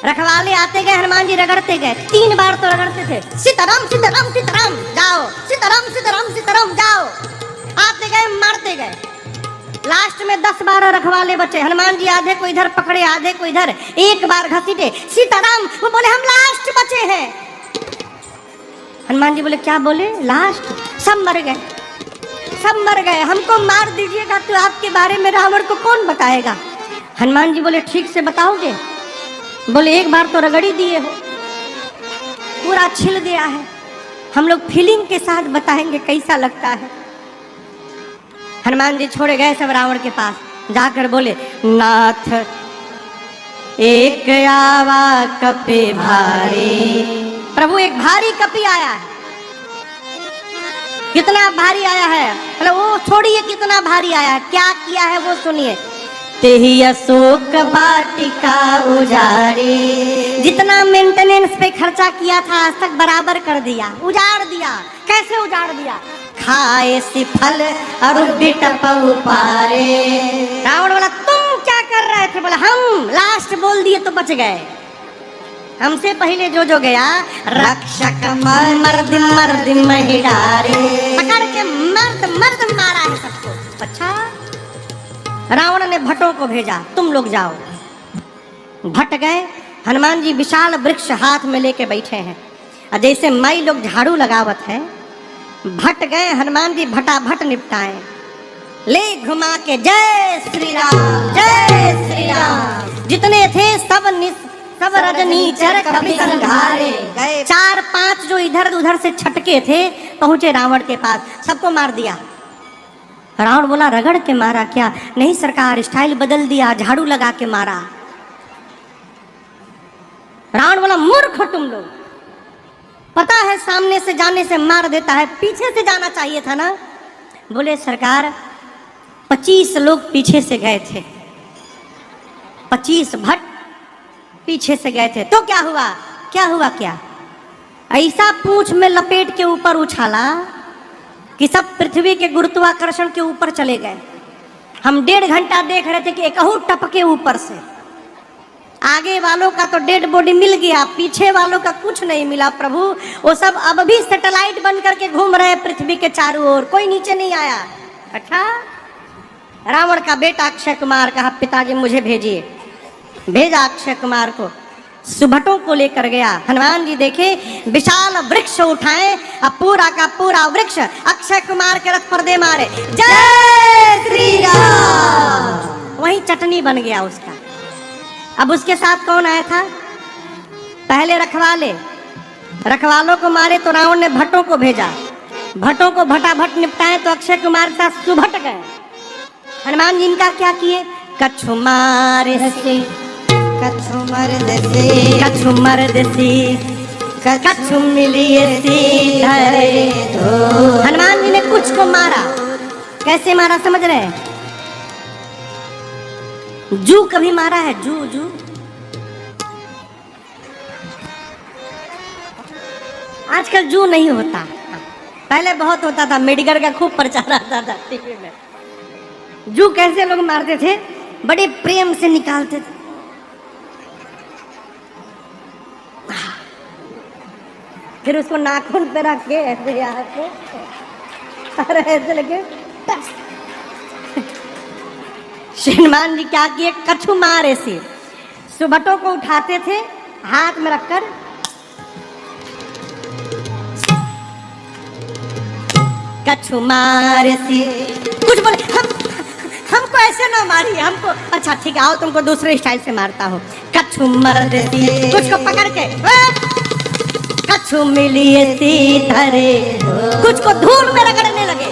रखवाले आते गए, हनुमान जी रगड़ते गए, 3 बार तो रगड़ते थे, सीताराम सीताराम सीताराम जाओ, सीताराम सीताराम सीताराम जाओ। आते गए मारते गए, लास्ट में 10-12 रखवाले बचे। हनुमान जी आधे को इधर पकड़े आधे को इधर, एक बार घसीटे सीताराम, वो बोले हम लास्ट बचे हैं। हनुमान जी बोले क्या बोले? लास्ट? सब मर गए, सब मर गए, हमको मार दीजिएगा तो आपके बारे में रावण को कौन बताएगा? हनुमान जी बोले ठीक से बताओगे? बोले एक बार तो रगड़ी दिए हो, पूरा छिल गया है, हम लोग फीलिंग के साथ बताएंगे कैसा लगता है। हनुमान जी छोड़े गए सब रावण के पास, जाकर बोले नाथ एक आवा कपि भारी। प्रभु एक भारी कपि आया है, कितना भारी आया है, मतलब वो छोड़िए कितना भारी आया है, क्या किया है वो सुनिए। तेही अशोक वाटिका उजाड़ी, जितना मेंटेनेंस पे खर्चा किया था आज तक बराबर कर दिया, उजाड़ दिया। कैसे उजाड़ दिया? खाए सिफल और बिटपऊ पारे। रावण बोला तुम क्या कर रहे थे? बोला हम लास्ट बोल दिए तो बच गए, हमसे पहले जो गया रक्षक मर्द मर्द महिडारे, पकड़ के मर्द मर्द मारा है सबको। अच्छा, रावण ने भट्टों को भेजा, तुम लोग जाओ। भट्ट गए, हनुमान जी विशाल वृक्ष हाथ में लेके बैठे हैं, और जैसे माई लोग झाड़ू लगावत है, भट्ट गए, हनुमान जी भटाभट निपटाए, ले घुमा के जय श्री राम जय श्री राम। जितने थे सब रजनीचर कपि संघारे गए। 4-5 जो इधर उधर से छटके थे पहुंचे रावण के पास, सबको मार दिया। रावण बोला रगड़ के मारा क्या? नहीं सरकार, स्टाइल बदल दिया, झाड़ू लगा के मारा। रावण बोला मूर्ख तुम लोग, पता है सामने से जाने से मार देता है, पीछे से जाना चाहिए था ना। बोले सरकार 25 लोग पीछे से गए थे, 25 भट्ट पीछे से गए थे, तो क्या हुआ? क्या हुआ? क्या ऐसा पूंछ में लपेट के ऊपर उछाला कि सब पृथ्वी के गुरुत्वाकर्षण के ऊपर चले गए। हम 1.5 घंटा देख रहे थे कि एकहू टपके ऊपर से। आगे वालों का तो डेड बॉडी मिल गया, पीछे वालों का कुछ नहीं मिला प्रभु। वो सब अब भी सैटेलाइट बन करके घूम रहे हैं पृथ्वी के चारों ओर, कोई नीचे नहीं आया। अच्छा, रावण का बेटा अक्षय कुमार कहा पिताजी मुझे भेजिए। भेजा अक्षय कुमार को, सुभटों को लेकर गया। हनुमान जी देखे विशाल वृक्ष उठाए, अब पूरा का पूरा वृक्ष अक्षय कुमार के रथ पर दे मारे, जय श्री राम। वही चटनी बन गया उसका। अब उसके साथ कौन आया था? पहले रखवाले, रखवालों को मारे तो रावण ने भट्टों को भेजा, भट्टों को भटाभट निपटाए तो अक्षय कुमार के साथ सुभट गए। हनुमान जी इनका क्या किए? कछु मारे से कछु मर्द से कछु मर्द से कछु मिलिए धरे धो। हनुमान जी ने कुछ को मारा। कैसे मारा समझ रहे हैं? जू कभी मारा है? जू आजकल जू नहीं होता, पहले बहुत होता था, मेडिकल का खूब प्रचार आता था टीवी में। जू कैसे लोग मारते थे? बड़े प्रेम से निकालते थे, फिर उसको नाखून पे रख के ऐसे यहाँ पे और ऐसे लगे। हनुमान जी क्या किए? कछु मारे से सुभटों को उठाते थे, हाथ में रखकर कछु मारे से कुछ बोले, हमको ऐसे ना मारिए, हमको अच्छा ठीक है आओ तुमको दूसरे स्टाइल से मारता हूँ। कछु मर्द से कुछ को पकड़ के कछु मिलिए धरे, कुछ को धूल में रगड़ने लगे।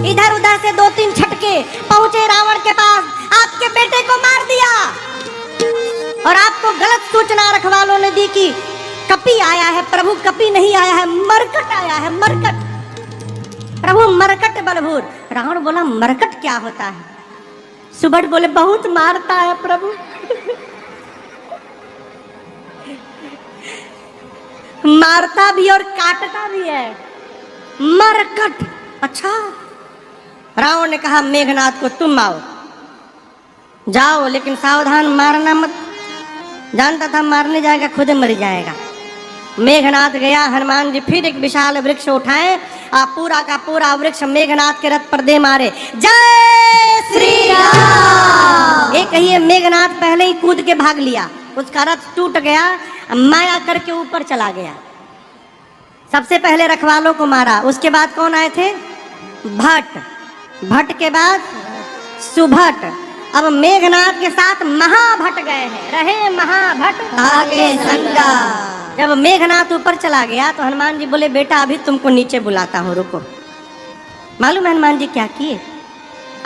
इधर उधर से 2-3 छटके पहुंचे रावण के पास, आपके बेटे को मार दिया। और आपको गलत सूचना रखवालों ने दी कि कपि आया है। प्रभु कपि नहीं आया है, मरकट आया है, मरकट। प्रभु मरकट बलभूर। रावण बोला मरकट क्या होता है? सुभट बोले बहुत मारता है प्रभु। मारता भी और काटता भी है, मरकट। अच्छा, रावण ने कहा मेघनाथ को तुम आओ, जाओ लेकिन सावधान, मारना मत। जानता था मारने जाएगा खुद मर जाएगा। मेघनाथ गया, हनुमान जी फिर एक विशाल वृक्ष उठाए, पूरा का पूरा वृक्ष मेघनाथ के रथ पर दे मारे, जय श्री राम। एक ही मेघनाथ पहले ही कूद के भाग लिया, उसका रथ टूट गया, माया करके ऊपर चला गया। सबसे पहले रखवालों को मारा, उसके बाद कौन आए थे? भट्ट, भट्ट के बाद सुभट, अब मेघनाथ के साथ महाभट्ट गए हैं, रहे महाभट्ट आगे संगा। जब मेघनाथ ऊपर चला गया तो हनुमान जी बोले बेटा अभी तुमको नीचे बुलाता हूँ, रुको। मालूम है हनुमान जी क्या किए?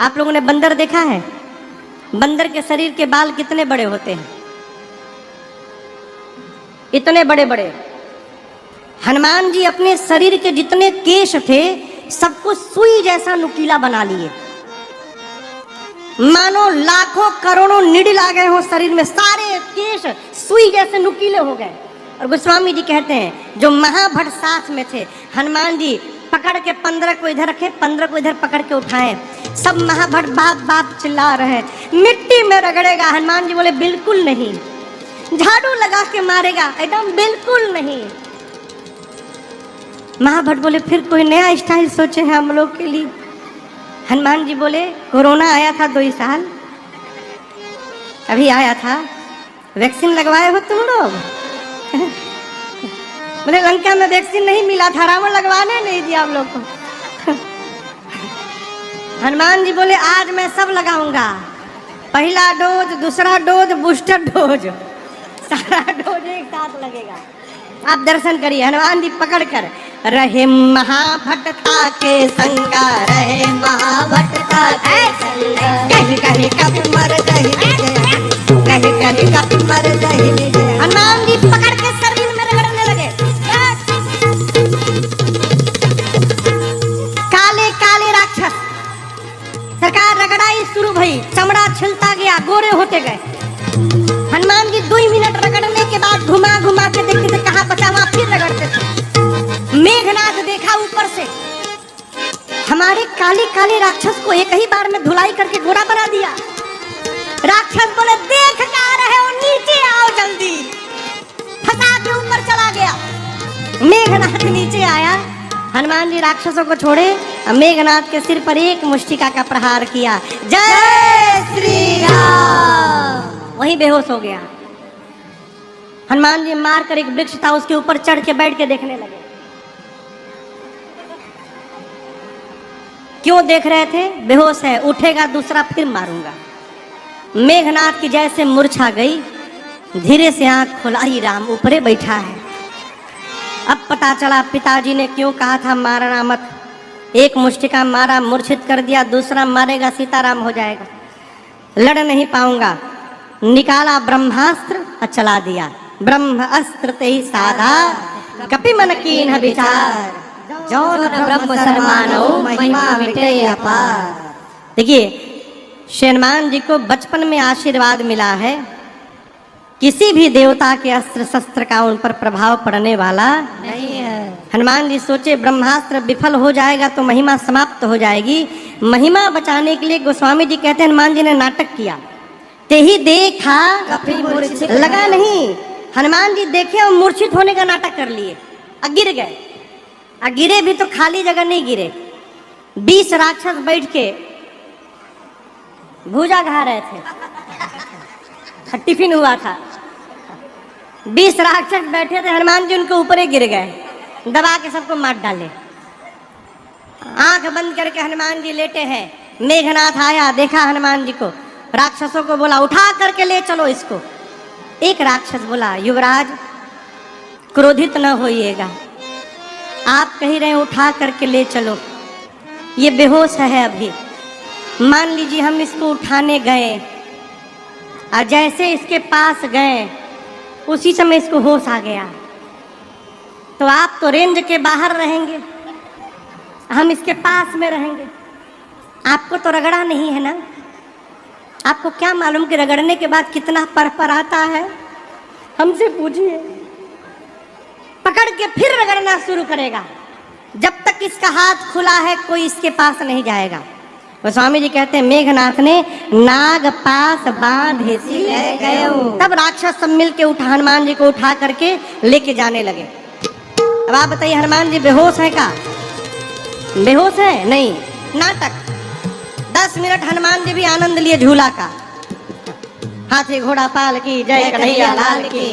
आप लोगों ने बंदर देखा है? बंदर के शरीर के बाल कितने बड़े होते हैं, इतने बड़े बड़े। हनुमान जी अपने शरीर के जितने केश थे सबको सुई जैसा नुकीला बना लिए, मानो लाखों करोड़ों निडिल आ गए हो शरीर में, सारे केश सुई जैसे नुकीले हो गए। और गोस्वामी जी कहते हैं जो महाभट साथ में थे, हनुमान जी पकड़ के 15 को इधर रखे, 15 को इधर पकड़ के उठाए। सब महाभट बाप बाप चिल्ला रहे, मिट्टी में रगड़ेगा। हनुमान जी बोले बिल्कुल नहीं। झाड़ू लगा के मारेगा, एकदम बिल्कुल नहीं। महाभट बोले फिर कोई नया स्टाइल सोचे हैं हम लोग के लिए। हनुमान जी बोले कोरोना आया था 2 साल, अभी आया था, वैक्सीन लगवाए हो तुम लोग? बोले लंका में वैक्सीन नहीं मिला था, रावण लगवाने नहीं दिया हम लोग को। हनुमान जी बोले आज मैं सब लगाऊंगा, पहला डोज, दूसरा डोज, बूस्टर डोज, सारा डोज एक साथ लगेगा। आप दर्शन करिए। हनुमान जी पकड़ कर रहे महाभटता के संगा, रहे महाभटता के संगा, कहीं कहीं कभी मर जाहि, कहीं कहीं कभी मर जाहि। हनुमान जी पकड़ के शरीर में रगड़ने लगे। काले काले राक्षस, सरकार रगड़ाई शुरू भई, चमड़ा छिलता गया, गोरे होते गए। हनुमान जी 2 मिनट रगड़ने के बाद घुमा घुमा के देखते थे कहाँ बचा, वहां फिर रगड़ते थे। मेघनाथ देखा ऊपर से, हमारे काले काले राक्षस को एक ही बार में धुलाई करके गोरा बना दिया। राक्षस बोले देख कहाँ रहे हो, नीचे आओ जल्दी। फंसा के ऊपर चला गया। मेघनाथ नीचे आया, हनुमान जी राक्षसों को छोड़े, मेघनाथ के सिर पर एक मुष्टिका का प्रहार किया। जय श्री राम। वहीं बेहोश हो गया। हनुमान जी मार कर एक वृक्ष था, उसके ऊपर चढ़ के बैठ के देखने लगे। क्यों देख रहे थे? बेहोश है, उठेगा दूसरा फिर मारूंगा। मेघनाथ की जैसे मूर्छा गई, धीरे से आंख खोला, अरे राम ऊपरे बैठा है। अब पता चला पिताजी ने क्यों कहा था मारना मत। एक मुष्टिका मारा, मूर्छित कर दिया, दूसरा मारेगा सीताराम हो जाएगा, लड़ नहीं पाऊंगा। निकाला ब्रह्मास्त्र और चला दिया। ब्रह्म अस्त्र ते ही साधा, कपि मन कीन्ह विचार, जौन ब्रह्म सरमानो महिमा मिटे अपार। देखिए हनुमान जी को बचपन में आशीर्वाद मिला है, किसी भी देवता के अस्त्र शस्त्र का उन पर प्रभाव पड़ने वाला नहीं है। हनुमान जी सोचे ब्रह्मास्त्र विफल हो जाएगा तो महिमा समाप्त हो जाएगी। महिमा बचाने के लिए गोस्वामी जी कहते हैं हनुमान जी ने नाटक किया। ते ही देखा लगा नहीं, हनुमान जी देखे और मूर्छित होने का नाटक कर लिए, गिर गए। गिरे भी तो खाली जगह नहीं गिरे, 20 राक्षस बैठ के भूजा खा रहे थे, टिफिन हुआ था। 20 राक्षस बैठे थे, हनुमान जी उनके ऊपर ही गिर गए, दबा के सबको मार डाले। आंख बंद करके हनुमान जी लेटे हैं। मेघनाथ आया, देखा हनुमान जी को, राक्षसों को बोला उठा करके ले चलो इसको। एक राक्षस बोला युवराज क्रोधित न होइएगा, आप कह रहे हैं उठा करके ले चलो, ये बेहोश है अभी। मान लीजिए हम इसको उठाने गए और जैसे इसके पास गए उसी समय इसको होश आ गया, तो आप तो रेंज के बाहर रहेंगे, हम इसके पास में रहेंगे। आपको तो रगड़ा नहीं है ना, आपको क्या मालूम कि रगड़ने के बाद कितना पर आता है, हमसे पूछिए। पकड़ के फिर रगड़ना शुरू करेगा, जब तक इसका हाथ खुला है कोई इसके पास नहीं जाएगा। गोस्वामी जी कहते हैं मेघनाथ ने नाग पास बांधे सी ले गए। तब राक्षस सब मिल के उठा हनुमान जी को उठा करके लेके जाने लगे। अब आप बताइए हनुमान जी बेहोश है का? बेहोश है नहीं, नाटक। 10 मिनट हनुमान जी भी आनंद लिए झूला का, हाथी घोड़ा पाल की जय कन्हैया लाल की।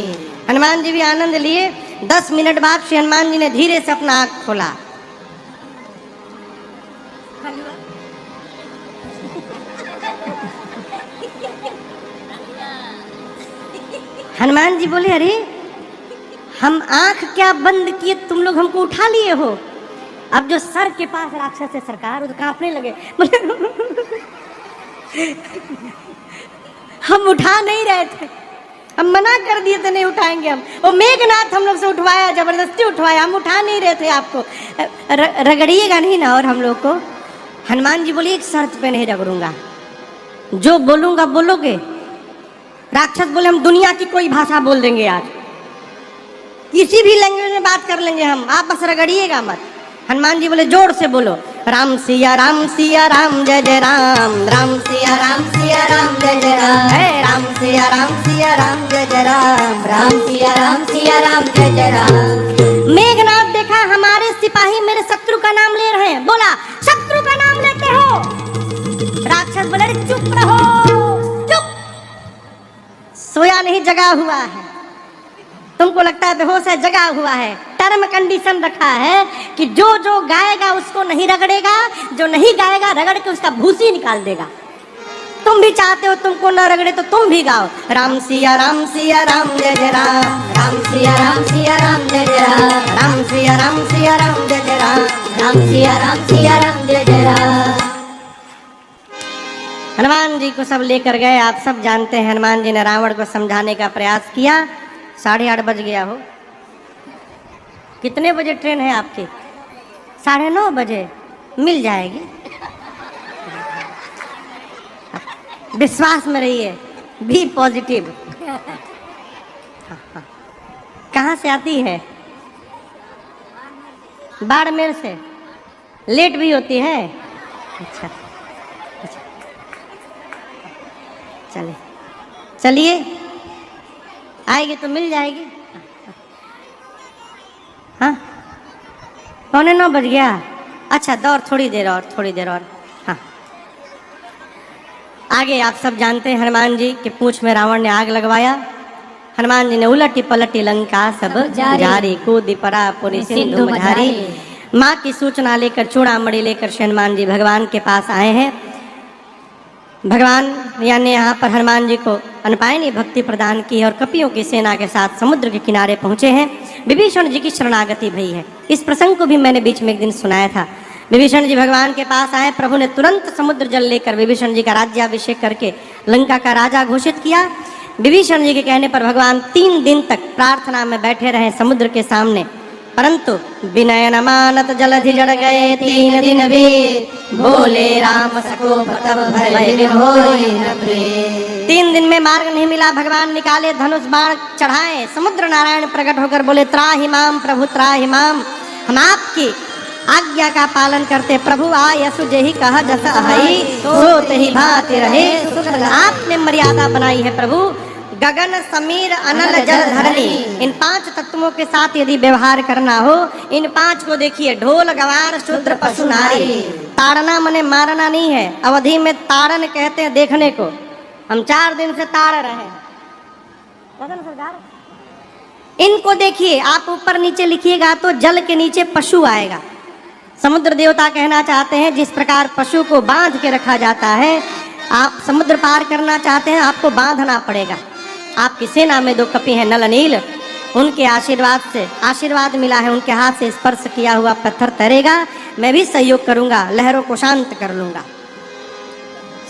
हनुमान जी भी आनंद लिए। 10 मिनट बाद श्री हनुमान जी ने धीरे से अपना आंख खोला। हनुमान जी बोले अरे हम आंख क्या बंद किए, तुम लोग हमको उठा लिए हो। अब जो सर के पास राक्षस है सरकार, तो कांपने लगे, बोले हम उठा नहीं रहे थे, हम मना कर दिए थे नहीं उठाएंगे हम। वो मेघनाथ हम लोग से उठवाया, जबरदस्ती उठवाया, हम उठा नहीं रहे थे आपको। रगड़िएगा नहीं ना। और हम लोग को हनुमान जी बोले एक शर्त पे नहीं रगड़ूंगा, जो बोलूंगा बोलोगे। राक्षस बोले हम दुनिया की कोई भाषा बोल देंगे आज, किसी भी लैंग्वेज में बात कर लेंगे हम, आप बस रगड़िएगा मत। हनुमान जी बोले जोर से बोलो, राम सिया राम जय जय राम, राम सिया राम जय जय राम, राम सिया राम जय जय राम, राम सिया राम जय जय राम। मेघनाथ देखा हमारे सिपाही मेरे शत्रु का नाम ले रहे हैं, बोला शत्रु का नाम लेते हो? राक्षस बोले अरे चुप रहो, चुप, सोया नहीं जगा हुआ है। तुमको लगता है बेहोश है, जगा हुआ है। टर्म कंडीशन रखा है कि जो जो गाएगा उसको नहीं रगड़ेगा, जो नहीं गाएगा रगड़ के उसका भूसी निकाल देगा। तुम भी चाहते हो तुमको न रगड़े तो तुम भी गाओ, राम सिया राम जय जय राम, राम सिया राम जय जय राम, राम सिया राम जय जय राम, राम सिया राम जय जय राम। हनुमान जी को सब लेकर गए। आप सब जानते हैं हनुमान जी ने रावण को समझाने का प्रयास किया। 8:30 बज गया हो। कितने बजे ट्रेन है आपकी? 9:30 बजे मिल जाएगी। विश्वास में रहिए, बी पॉजिटिव। कहाँ से आती है? बाड़मेर से। लेट भी होती है? अच्छा, चलिए आएगी तो मिल जाएगी। हाँ 9:15 बज गया। अच्छा दौर थोड़ी देर और। हाँ आगे आप सब जानते हैं हनुमान जी के पूंछ में रावण ने आग लगवाया। हनुमान जी ने उलटी पलटी लंका सब जारी, कूदी परा पुरी सिंधु मझारी। माँ की सूचना लेकर चूड़ामणि लेकर हनुमान जी भगवान के पास आए हैं। भगवान यानी यहाँ पर हनुमान जी को अनपायनी भक्ति प्रदान की और कपियों की सेना के साथ समुद्र के किनारे पहुँचे हैं। विभीषण जी की शरणागति भई है। इस प्रसंग को भी मैंने बीच में एक दिन सुनाया था। विभीषण जी भगवान के पास आए, प्रभु ने तुरंत समुद्र जल लेकर विभीषण जी का राज्याभिषेक करके लंका का राजा घोषित किया। विभीषण जी के कहने पर भगवान 3 दिन तक प्रार्थना में बैठे रहे समुद्र के सामने, परंतु विनय न मानत जलधि जड़ गए 3 दिन बीत, बोले राम सको तब भय विभोर न प्रेम। 3 दिन में मार्ग नहीं मिला। भगवान निकाले धनुष बाण चढ़ाए, समुद्र नारायण प्रकट होकर बोले त्राहि माम प्रभु त्राहि माम, हम आपकी आज्ञा का पालन करते। प्रभु आयसु जेहि कहा जस अहई, सो तेहि भांति रहे। आपने मर्यादा बनाई है प्रभु। गगन समीर अनल जल धरणी, इन 5 तत्वों के साथ यदि व्यवहार करना हो, इन 5 को देखिए, ढोल गवार शूद्र पशु नारी। ताड़ना मने मारना नहीं है, अवधि में ताड़न कहते हैं देखने को। हम 4 दिन से ताड़ रहे। इनको देखिए, आप ऊपर नीचे लिखिएगा तो जल के नीचे पशु आएगा। समुद्र देवता कहना चाहते हैं जिस प्रकार पशु को बांध के रखा जाता है, आप समुद्र पार करना चाहते हैं आपको बांधना पड़ेगा। आपकी सेना में 2 कपि हैं नल नील, उनके आशीर्वाद से आशीर्वाद मिला है, उनके हाथ से स्पर्श किया हुआ पत्थर तैरेगा। मैं भी सहयोग करूंगा, लहरों को शांत कर लूंगा।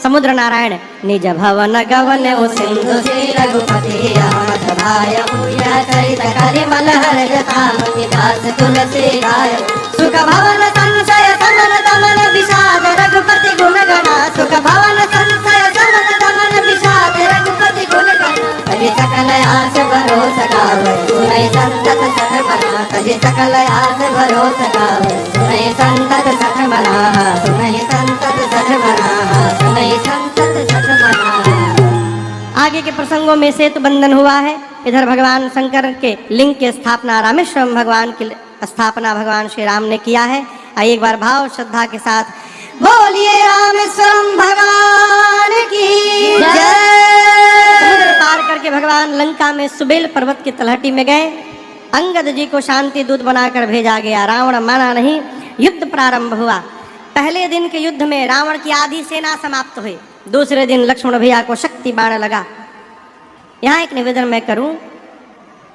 समुद्र नारायण निज भवन गवन ओ सिंधु श्री रघुपति रामत भाय पूजा चरित करि मलहर जतामति दास तुलसी गाय। सुख भवन संशय समन दमन विषाद रघुपति गुण गणा, सुख भवन संशय समन दमन विषाद रघुपति गुण गणा। कहि सकल आस भरोसा गावै सुनै संतत सठ मना, कहि सकल आस भरोसा गावै सुनै संतत सठ मना, सुनै संतत सठ मना, सुनै संतत सठ मना। आगे के प्रसंगों में सेतु बंधन हुआ है। इधर भगवान शंकर के लिंग की स्थापना, रामेश्वरम भगवान की स्थापना भगवान श्री राम ने किया है। आइए एक बार भाव श्रद्धा के साथ बोलिए रामेश्वरम भगवान की जय। समुद्र पार करके भगवान लंका में सुबेल पर्वत की तलहटी में गए। अंगद जी को शांति दूत बनाकर भेजा गया। रावण माना नहीं, युद्ध प्रारंभ हुआ। पहले दिन के युद्ध में रावण की आधी सेना समाप्त हुई। दूसरे दिन लक्ष्मण भैया को शक्ति बाण लगा। यहाँ एक निवेदन मैं करूं,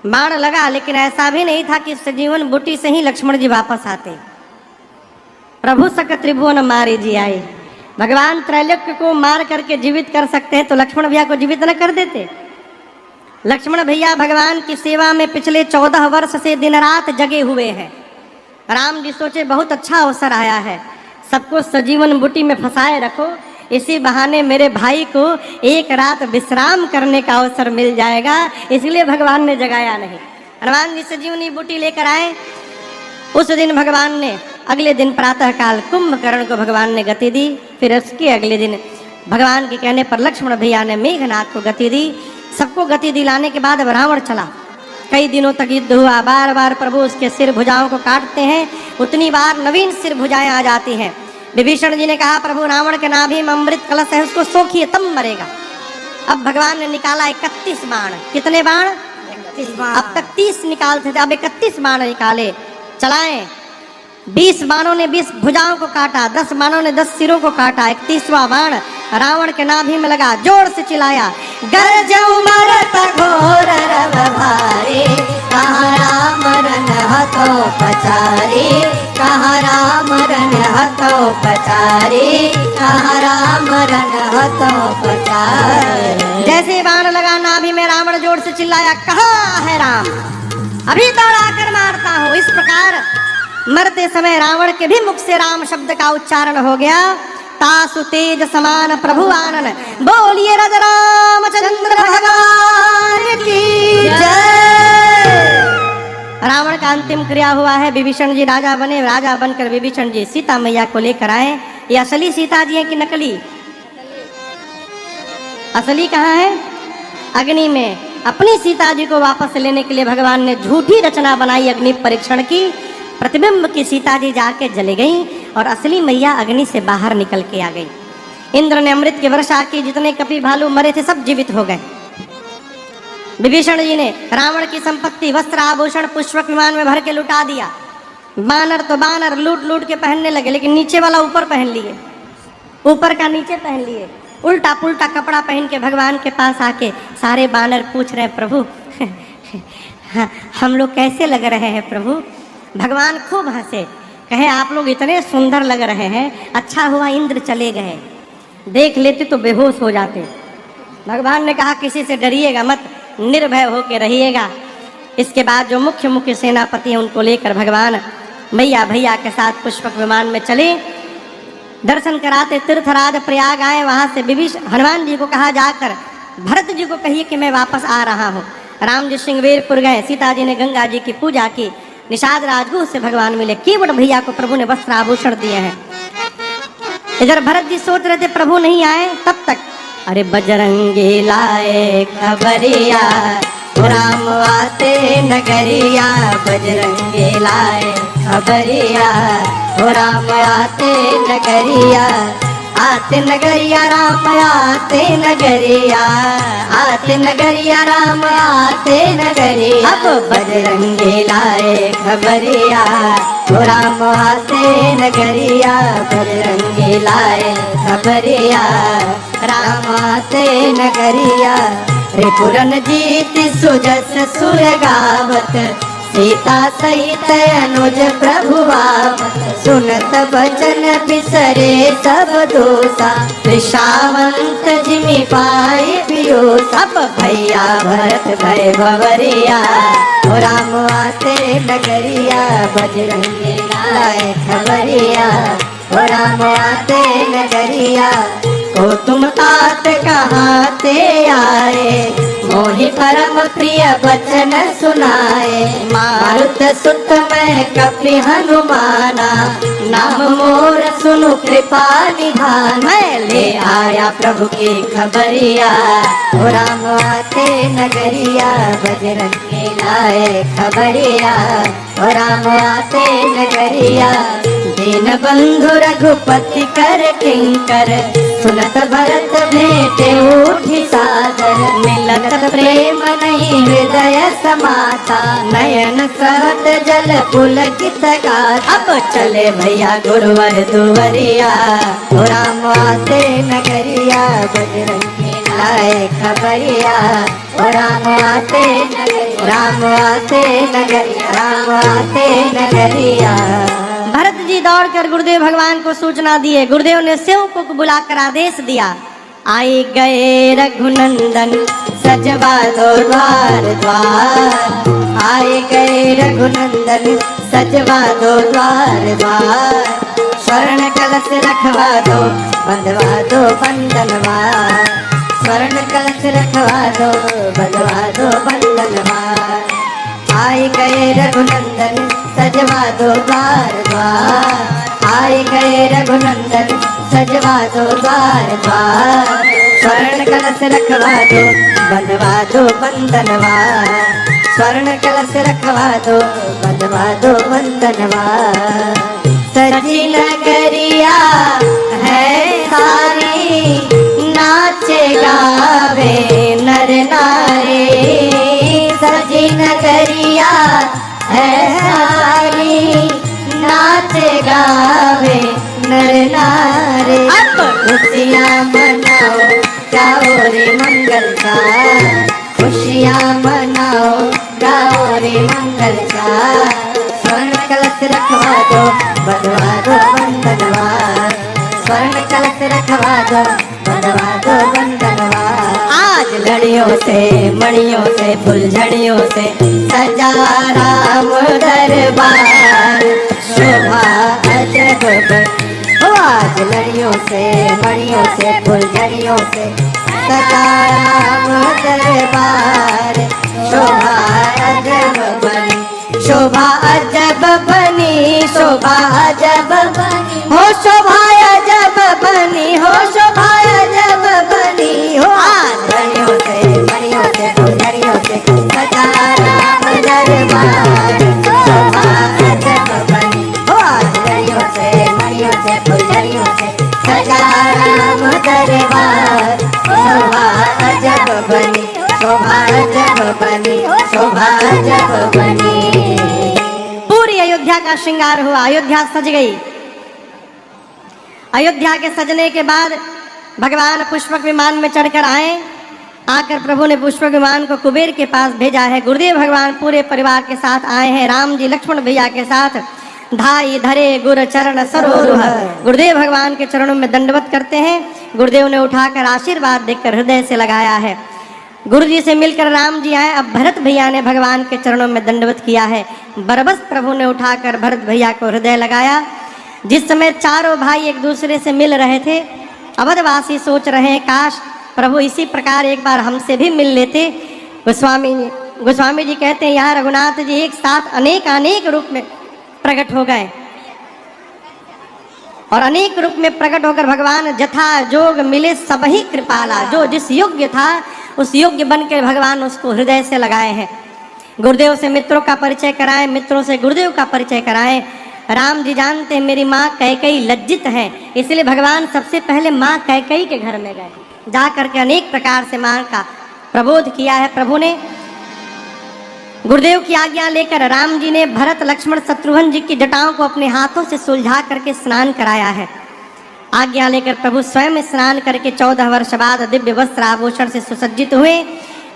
बाण लगा लेकिन ऐसा भी नहीं था कि सजीवन बूटी से ही लक्ष्मण जी वापस आते। प्रभु सक त्रिभुवन मारे जी आए। भगवान त्रैलोक्य को मार करके जीवित कर सकते हैं तो लक्ष्मण भैया को जीवित न कर देते। लक्ष्मण भैया भगवान की सेवा में पिछले 14 वर्ष से दिन रात जगे हुए हैं। राम जी सोचे बहुत अच्छा अवसर आया है, सबको सजीवन बूटी में फंसाए रखो, इसी बहाने मेरे भाई को एक रात विश्राम करने का अवसर मिल जाएगा, इसलिए भगवान ने जगाया नहीं। हनुमान जी सजीवनी बूटी लेकर आए। उस दिन भगवान ने अगले दिन प्रातः काल कुंभकर्ण को भगवान ने गति दी। फिर उसके अगले दिन भगवान के कहने पर लक्ष्मण भैया ने मेघनाथ को गति दी। सबको गति दिलाने के बाद अब रावण चला। कई दिनों तक युद्ध हुआ, बार बार प्रभु उसके सिर भुजाओं को काटते हैं, उतनी बार नवीन सिर भुजाएं आ जाती हैं। विभीषण जी ने कहा प्रभु रावण के नाभि में अमृत कलश है, उसको सोखिए तब मरेगा। अब भगवान ने निकाला 31 बाण। कितने बाण? 31 बाण। अब तक 30 निकालते थे, अब 31 बाण निकाले, चलाएं। 20 बाणों ने 20 भुजाओं को काटा, 10 बाणों ने 10 सिरों को काटा। 31वां बाण रावण के नाभि में लगा, जोर से चिल्लाया गरजऊ मरत घोर रव भारे, कहाँ राम रन हतो पचारे, कहाँ राम रन हतो पचारे, कहाँ राम रन हतो पचारे। जैसे बाण लगा नाभि में रावण जोर से चिल्लाया कहाँ है राम, अभी दौड़ा कर मारता हूँ। इस प्रकार मरते समय रावण के भी मुख से राम शब्द का उच्चारण हो गया। तासु तेज समान प्रभु आनन, बोलिए राजा रामचंद्र भगवान की जय। रावण का अंतिम क्रिया हुआ है। विभीषण जी राजा बने, राजा बनकर विभीषण जी सीता मैया को लेकर आए। ये असली सीता जी है कि नकली? असली कहाँ है? अग्नि में। अपनी सीता जी को वापस लेने के लिए भगवान ने झूठी रचना बनाई अग्नि परीक्षण की। प्रतिबिंब की सीता जी जाके जले गई और असली मैया अग्नि से बाहर निकल के आ गई। इंद्र ने अमृत की वर्षा की, जितने कपि भालू मरे थे सब जीवित हो गए। विभीषण जी ने रावण की संपत्ति वस्त्र आभूषण पुष्पक विमान में भर के लुटा दिया। बानर तो बानर लूट लूट के पहनने लगे, लेकिन नीचे वाला ऊपर पहन लिए, ऊपर का नीचे पहन लिए। उल्टा पुल्टा कपड़ा पहन के भगवान के पास आके सारे बानर पूछ रहे प्रभु हम लोग कैसे लग रहे हैं प्रभु? भगवान खूब हंसे, कहे आप लोग इतने सुंदर लग रहे हैं, अच्छा हुआ इंद्र चले गए, देख लेते तो बेहोश हो जाते। भगवान ने कहा किसी से डरिएगा मत, निर्भय होकर रहिएगा। इसके बाद जो मुख्य मुख्य सेनापति हैं उनको लेकर भगवान मैया भैया के साथ पुष्पक विमान में चले। दर्शन कराते तीर्थराज प्रयाग आए। वहां से हनुमान जी को कहा जाकर भरत जी को कहिए कि मैं वापस आ रहा हूँ। राम जी श्रृंगवेरपुर गए, सीता जी ने गंगा जी की पूजा की, निषाद राजगुह से भगवान मिले। केवट भैया को प्रभु ने वस्त्र आभूषण दिए हैं। इधर भरत जी सोच रहे थे प्रभु नहीं आए, तब तक अरे बजरंगी लाए खबरिया, राम आते नगरिया, बजरंगी लाए खबरिया, राम आते नगरिया, आते नगरिया राम आते नगरिया, आते नगरिया राम आते नगरिया। अब बजरंगी लाए खबरिया, राम आते नगरिया, बजरंगी लाए खबरिया, राम आते नगरिया। त्रिपुरन जीत सुजस सुर गावत, सीता सहित अनुज प्रभु आवत, सुनत बचन बिसरे सब दोषा, त्रिषावंत जिमि पाए पियोस। अब भैया भरत भय भवरिया, राम आते नगरिया, बजरंगी लाए खबरिया, राम आते नगरिया। को तुम तात कहाते आए, मोहि परम प्रिय बचन सुनाए, मारुत सुत मैं कपि हनुमाना, नाम मोर सुनु कृपा निधान। मैं ले आया प्रभु की खबरिया, राम आते नगरिया, बजरंगी लाए खबरिया, राम आते नगरिया। दीन बंधु रघुपति कर किंकर, सुनत भरत भेटे उठी सादर, मिलत प्रेम नहीं हृदय समाता, नयन सहत जल पुलकित गाथा। अब चले भैया गुरुवर दुवरिया, राम आते नगरिया, बजरंगी लाए खबरिया, राम आते नगरिया, राम आते नगरिया, राम आते नगरिया। भरत जी दौड़कर गुरुदेव भगवान को सूचना दिए। गुरुदेव ने सेवकों को बुलाकर आदेश दिया, आए गए रघुनंदन सजवा दो द्वार द्वार, आए गए रघुनंदन सजवा दो द्वार द्वार, स्वर्ण कलश रखवा दो बंधवा दो बंधनवार, स्वर्ण कलश रखवा दो बंधवा दो बंधनवार, आए गए रघुनंदन सजवा दो द्वार द्वार, आए गए रघुनंदन सजवा दो द्वार द्वार, स्वर्ण कलश रखवा दो बंधवा दो बंधनवार, स्वर्ण कलश रखवा दो बंधवा दो बंधनवार। सजी नगरिया है सारी, नाचे गावे नर नारी, सजी नगरिया है सारी, नाचे गावे नर नारी, खुशियाँ मनाओ गाओ रे मंगल का, खुशियाँ मनाओ गाओ रे मंगल का, स्वर्ण कलश रखवा दो बंधवा दो बंधनवार, स्वर्ण कलश रखवा दो बंधवा दो बंधनवार। आज लड़ियों से मणियों से फुलझड़ियों से सजा राम दरबार, शोभा अजब आज लड़ियों से मणियों से फुलझड़ियों से सजा राम दरबार, शोभा अजब बनी, शोभा अजब बनी, शोभा अजब बनी, हो शोभा अजब बनी, हो शोभा अजब बनी, हो आज लड़ियों से मणियों से फुलझड़ियों से सजा राम दरबार, शोभा अजब बनी, हो आज लड़ियों से मणियों से फुलझड़ियों से सजा राम दरबार, शोभा अजब बनी, शोभा अजब बनी, शोभा अजब बनी। पूरी अयोध्या का श्रृंगार हुआ, अयोध्या सज गई। अयोध्या के सजने के बाद भगवान पुष्पक विमान में चढ़कर आए। आकर प्रभु ने पुष्पक विमान को कुबेर के पास भेजा है। गुरुदेव भगवान पूरे परिवार के साथ आए हैं। राम जी लक्ष्मण भैया के साथ धाई धरे गुर चरण सरोरुह, गुरुदेव भगवान के चरणों में दंडवत करते हैं। गुरुदेव ने उठाकर आशीर्वाद देकर हृदय से लगाया है। गुरु जी से मिलकर राम जी आए। अब भरत भैया ने भगवान के चरणों में दंडवत किया है। बरबस प्रभु ने उठाकर भरत भैया को हृदय लगाया। जिस समय चारों भाई एक दूसरे से मिल रहे थे, अवधवासी सोच रहे हैं काश प्रभु इसी प्रकार एक बार हमसे भी मिल लेते। गोस्वामी जी कहते हैं यहाँ रघुनाथ जी एक साथ अनेक रूप में प्रकट हो गए और अनेक रूप में प्रकट होकर भगवान जथा जोग मिले सब ही कृपाला, जो जिस योग्य था उस योग्य बन के भगवान उसको हृदय से लगाए हैं। गुरुदेव से मित्रों का परिचय कराएं, मित्रों से गुरुदेव का परिचय कराएं। राम जी जानते हैं मेरी माँ कैकेयी लज्जित है, इसलिए भगवान सबसे पहले माँ कैकेयी के घर में गए। जा करके अनेक प्रकार से माँ का प्रबोध किया है प्रभु ने। गुरुदेव की आज्ञा लेकर राम जी ने भरत लक्ष्मण शत्रुघ्न जी की जटाओं को अपने हाथों से सुलझा करके स्नान कराया है। आज्ञा लेकर प्रभु स्वयं स्नान करके 14 वर्ष बाद दिव्य वस्त्र आभूषण से सुसज्जित हुए।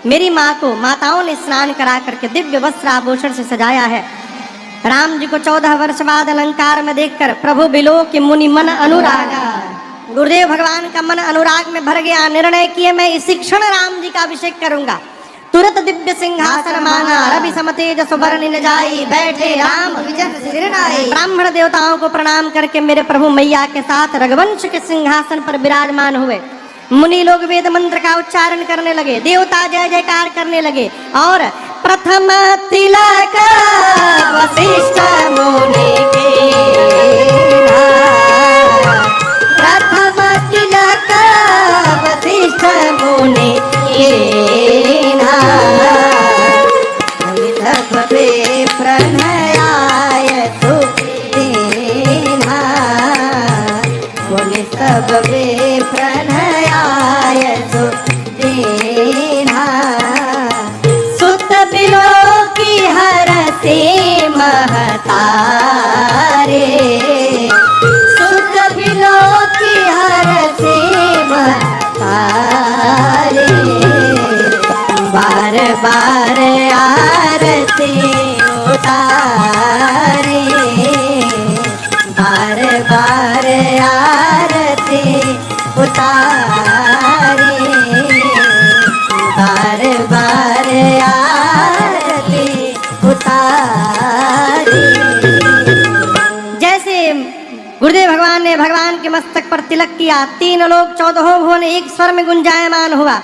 मेरी माँ को माताओं ने स्नान करा करके दिव्य वस्त्र आभूषण से सजाया है। राम जी को 14 वर्ष बाद अलंकार में देखकर प्रभु बिलो के मुनि मन अनुरागा, गुरुदेव भगवान का मन अनुराग में भर गया। निर्णय किए मैं इसी क्षण राम जी का अभिषेक करूंगा। तुरंत दिव्य सिंहासन मांगा, रवि समतेज सुवर्ण न जाई, बैठे राम विजन सिरनाई। ब्राह्मण देवताओं को प्रणाम करके मेरे प्रभु मैया के साथ रघुवंश के सिंहासन पर विराजमान हुए। मुनि लोग वेद मंत्र का उच्चारण करने लगे, देवता जय जयकार करने लगे और प्रथम तिलक वशिष्ठ मुनि के, प्रथम तिलक वशिष्ठ मुनि के, प्रणयाय सुदीना, मुनि सब वे प्रणयाय सुदीना, सुत बिलो की हर से महतारे, सुत बिलो की हर से महतारे, बार बार आरती उतारे, बार बार आरती उतारे, बार मस्तक पर तिलक किया, 3 लोक 14 भुवन एक स्वर में गुंजायमान हुआ।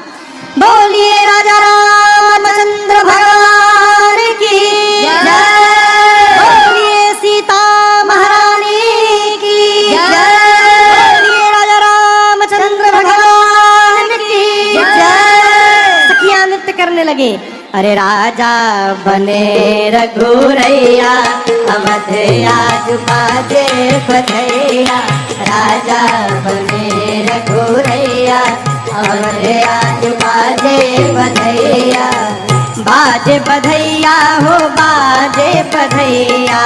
बोलिए राजा रामचंद्र भगवान की जय, बोलिए सीता महारानी की जय, बोलिए राजा रामचंद्र भगवान की जय। सखियां नृत्य करने लगे। अरे राजा बने रघुरैया, अवध आज बाजे बधैया। राजा बने रघुरैया, अवध आज बाजे बधैया। बाजे बधैया हो बाजे बधैया,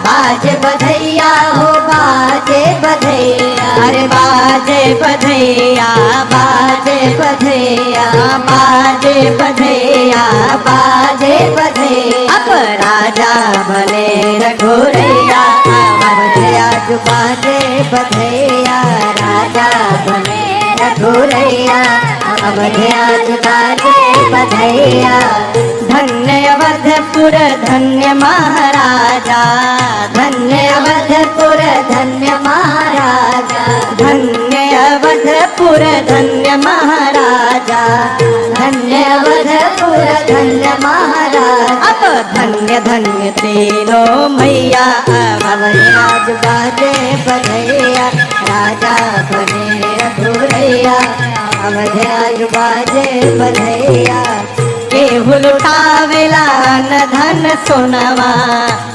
बाजे बधैया हो बाजे बधैया। अरे बाजे बधैया, बाजे बधैया, बाजे बधैया, बाजे बधैया। अब राजा बने रघुरैया, अवध आज बाजे बधैया। राजा बने रघुरैया, अवध आज बाजे बधैया। धन्य अवधपुर धन्य महाराजा, धन्य अवधपुर धन्य महाराजा। धन्य अवधपुर धन्य महाराजा, धन्य अवधपुर धन्य महाराजा। अब धन्य धन्य तीनों मैया, अवध आज बाजे बधैया। राजा बने रघुरैया, अवध आज बाजे बधैया। केहू लुटावेला न धन सोनवा,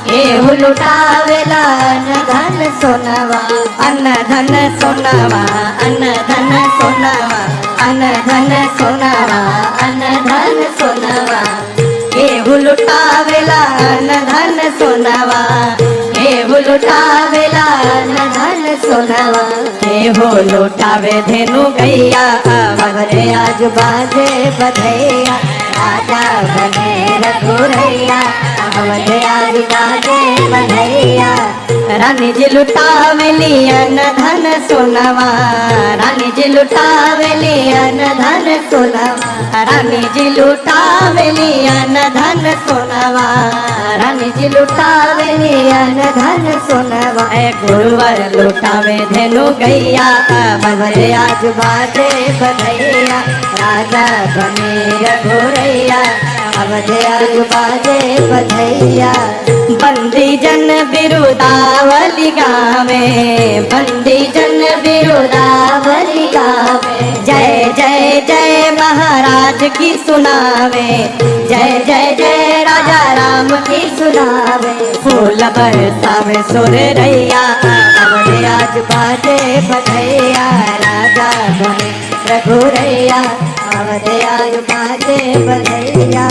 केहू लुटावेला न धन सोनवा। अन्न धन सोनवा, अन्न धन सोनवा, अन्न धन सोनवा, अन्न धन सोनवा। केहू लुटावेला न धन सोनवा, केहू लुटावेला न धन सोनवा। केहू लुटावे धेनु गैया, अवध आज बाजे बधैया। राजा बने रघुरैया, अवध आज बाजे बधैया। रानी जी लुटावेली न धन सोनवा, रानी जी लुटावेली न धन सोनवा। रानी जी लुटावेली न धन सोनवा, रानी जी लुटावेली न धन सोनवा। गुरुवर लुटावे धेनु गैया, अवध आज बाजे बधैया। राजा बने रघुरैया, अवध आज बाजे बधैया। बंदी जन बिरुदावली गावे, बंदी जन बिरुदावली गावे। जय जय जय महाराज की सुनावे, जय जय जय राजा राम की सुनावे। फूल बरसावे सुरैया, अवध आज बाजे बधैया। राजा बने रघुरैया, अवध आज बाजे बधैया।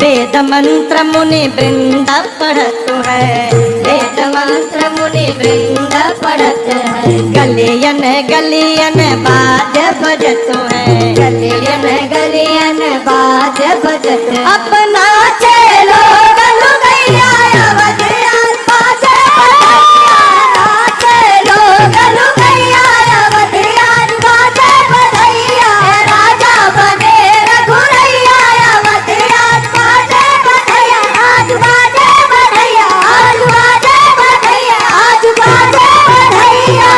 वेद मंत्र मुनि वृंद पढ़त है, वेद मंत्र मुनि वृंद पढ़त है। गलियन गलियन बाज बजत है, गलियन गलियन बाज बजत। अपना चलो गलु गैया, अवध आज बाजे बधैया। चलो गलु गैया, अवध आज बाजे बधैया। राजा बने रघुरैया, अवध आज बाजे बधैया। आज बाजे बधैया, आज बाजे बधैया, आज बाजे बधैया।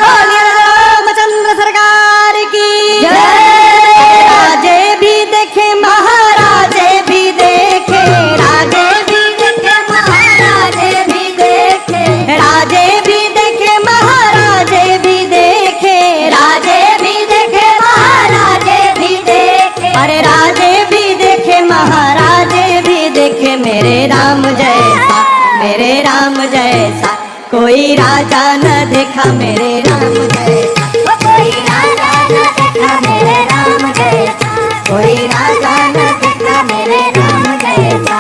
बोलिए रामचंद्र सरकार की जय। राजे भी देखे महाराजे भी देखे, राजे भी देखे महाराजे भी देखे। राजे भी देखे महाराजे भी देखे, राजे भी देखे महाराजे भी देखे। अरे राजे भी देखे महाराजे भी देखे। मेरे राम जैसा, मेरे राम जैसा कोई राजा न देखा। मेरे राम जैसा कोई राजा न देखा। मेरे राम जैसा कोई राजा न देखा। मेरे राम जैसा।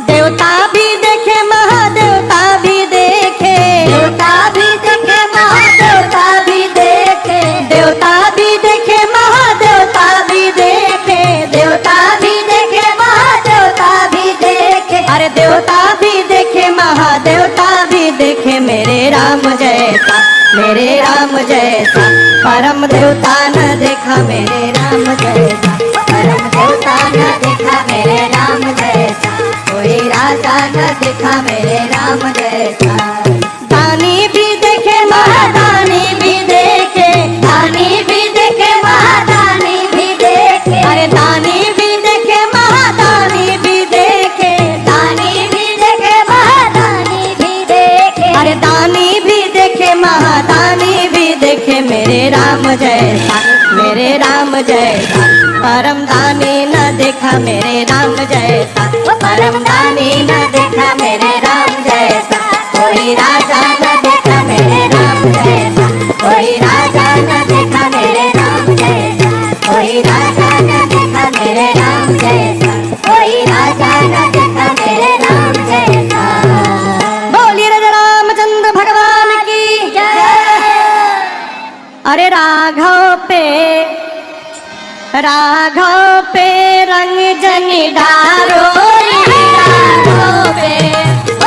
देवता भी देखे महादेवता भी देखे, देवता भी देखे महादेवता भी देखे। देवता भी देखे महादेवता भी देखे, देवता भी देखे महादेवता भी देखे। अरे देवता भी देखे महादेवता भी देखे। मेरे राम जैसा, मेरे राम जैसा परम देवता न देखा। मेरे राम जैसा परम देवता न देखा। मेरे राम जैसा कोई राजा न देखा। मेरे राम जैसा। दानी भी देखे महादानी जैसा, मेरे राम जैसा, परम दानी न देखा मेरे राम जैसा, परम दानी न देखा मेरे राम जैसा, कोई राजा न देखा मेरे राम जैसा, कोई राजा न देखा मेरे राम जैसा, कोई राजा न देखा मेरे राम जैसा, कोई राजा न देखा मेरे राम जैसा। बोलिए राजा रामचंद्र भगवान की जय। अरे राघव पे रंग जनी डारो, राघव पे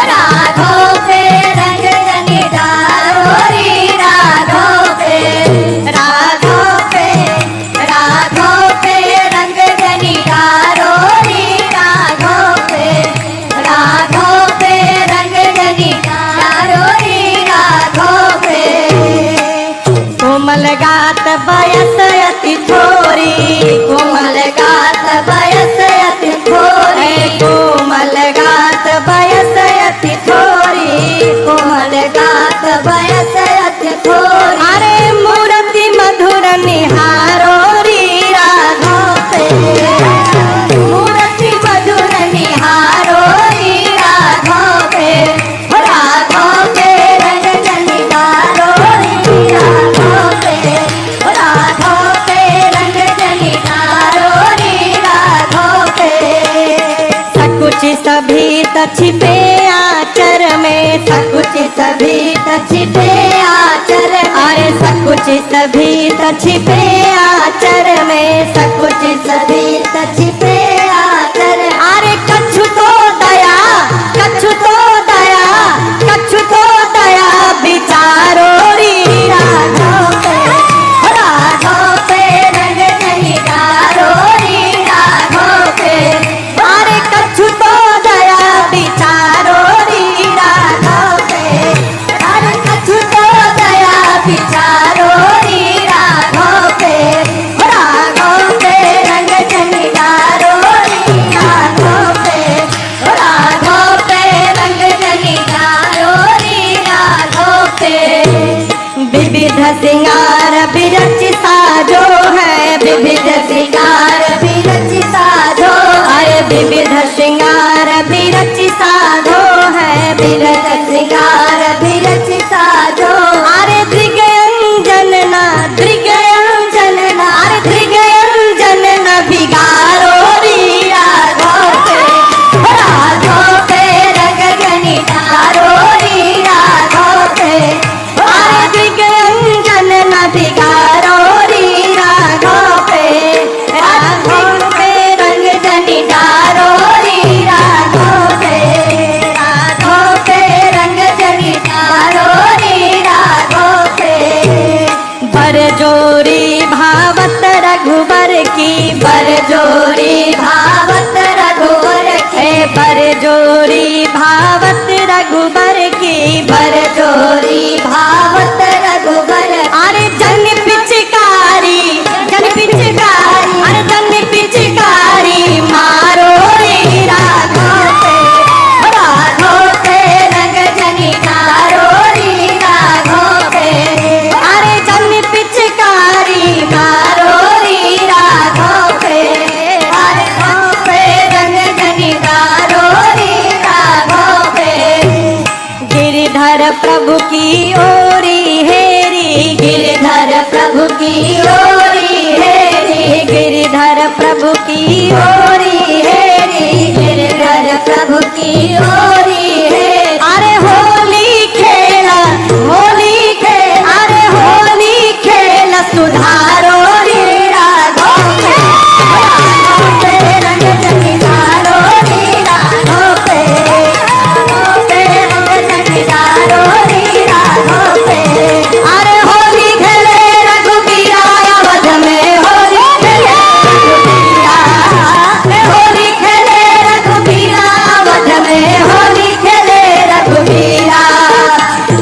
राघव पे रंग जनी डारो रे, राघव पे राघव पे राघव पे रंग जनी डारो रे, राघव पे राघव पे रंग जनी डारो रे, राघव पे कोमल गात बयस अति थोरी, कोमल गात बयस अति थोरी, कोमल गात बयस अति थोरी, कोमल गात बयस अति थोरी, अरे मूर्ति मधुर निहारो री, राघव पे मूर्ति मधुर निहारो रे, राघव पे राघव पे रंग जनी डारो रे, राघव पे राघव पे रंग जनी डारो रे, राघव पे सकुच सभी छिपे आचर में, सकुच सभी छिपे आचर में, अरे सकुच सभी छिपे आचर में, सकुच सभी छिपे आचर में, अरे कछु तो दया, कछु तो दया, कछु तो दया विचारो री, राघव पे राघव पे रंग जनी डारो रे, राघव पे अरे कछु तो दया विचारो री, राघव पे अरे कछु तो दया विचारो रे, राघव पे राघव पे रंग जनी डारो रे, राघव पे राघव पे रंग जनी डारो रे, राघव पे विविध सिंगार बिरच साजो है, विविध श्रृंगार विरच साधो, अरे विविध श्रृंगार बिरच साधो है, विरच श्रृंगार विरच साधो, अरे दृगयंजन न दृगयंजन न, अरे दृगयंजन न बिगारो री, राघव पे राघव पे रंग जनी डारो रे, राघव पे अरे दृगयंजन न बिगारो री, राघव पे राघव पे रंग जनी डारो रे, राघव पे राघव पे रंग जनी डारो रे, राघव पे बरजोरी भावत रघुबर की, बरजोरी भावत रघुवर के, बरजोरी भावत रघुबर की, बरजोरी भावत रघुवर, अरे जन पिचकारी, जन पिचकारी, अरे जन पिचकारी मारो रे, राघव पे राघव पे रंग जनी डारो रे, राघव पे अरे जन पिचकारी डारो रे, राघव पे राघव पे रंग जनी डारो रे, राघव पे गिरधर प्रभु की ओरी हेरी, गिरधर प्रभु की ओरी हेरी, गिरधर प्रभु की ओरी हेरी, गिरधर प्रभु की ओरी हेरी, अरे होली खेला, होली खेला, अरे होली खेला सुधारो रे, राघव पे राघव पे रंग जनी डारो रे, राघव पे राघव पे रंग जनी डारो रे, राघव पे अरे होली खेले रघुबीरा अवध में, होली खेले रघुबीरा होली खेले रघुबीरा अवध में, होली खेले रघुबीरा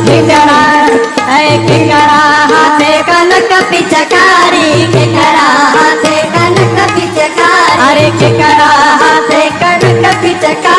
किकरा ऐ किकरा हाथे कनक पिचकारी, किकरा हाथे कनक पिचकारी, अरे किकरा हाथे कनक पिचकारी,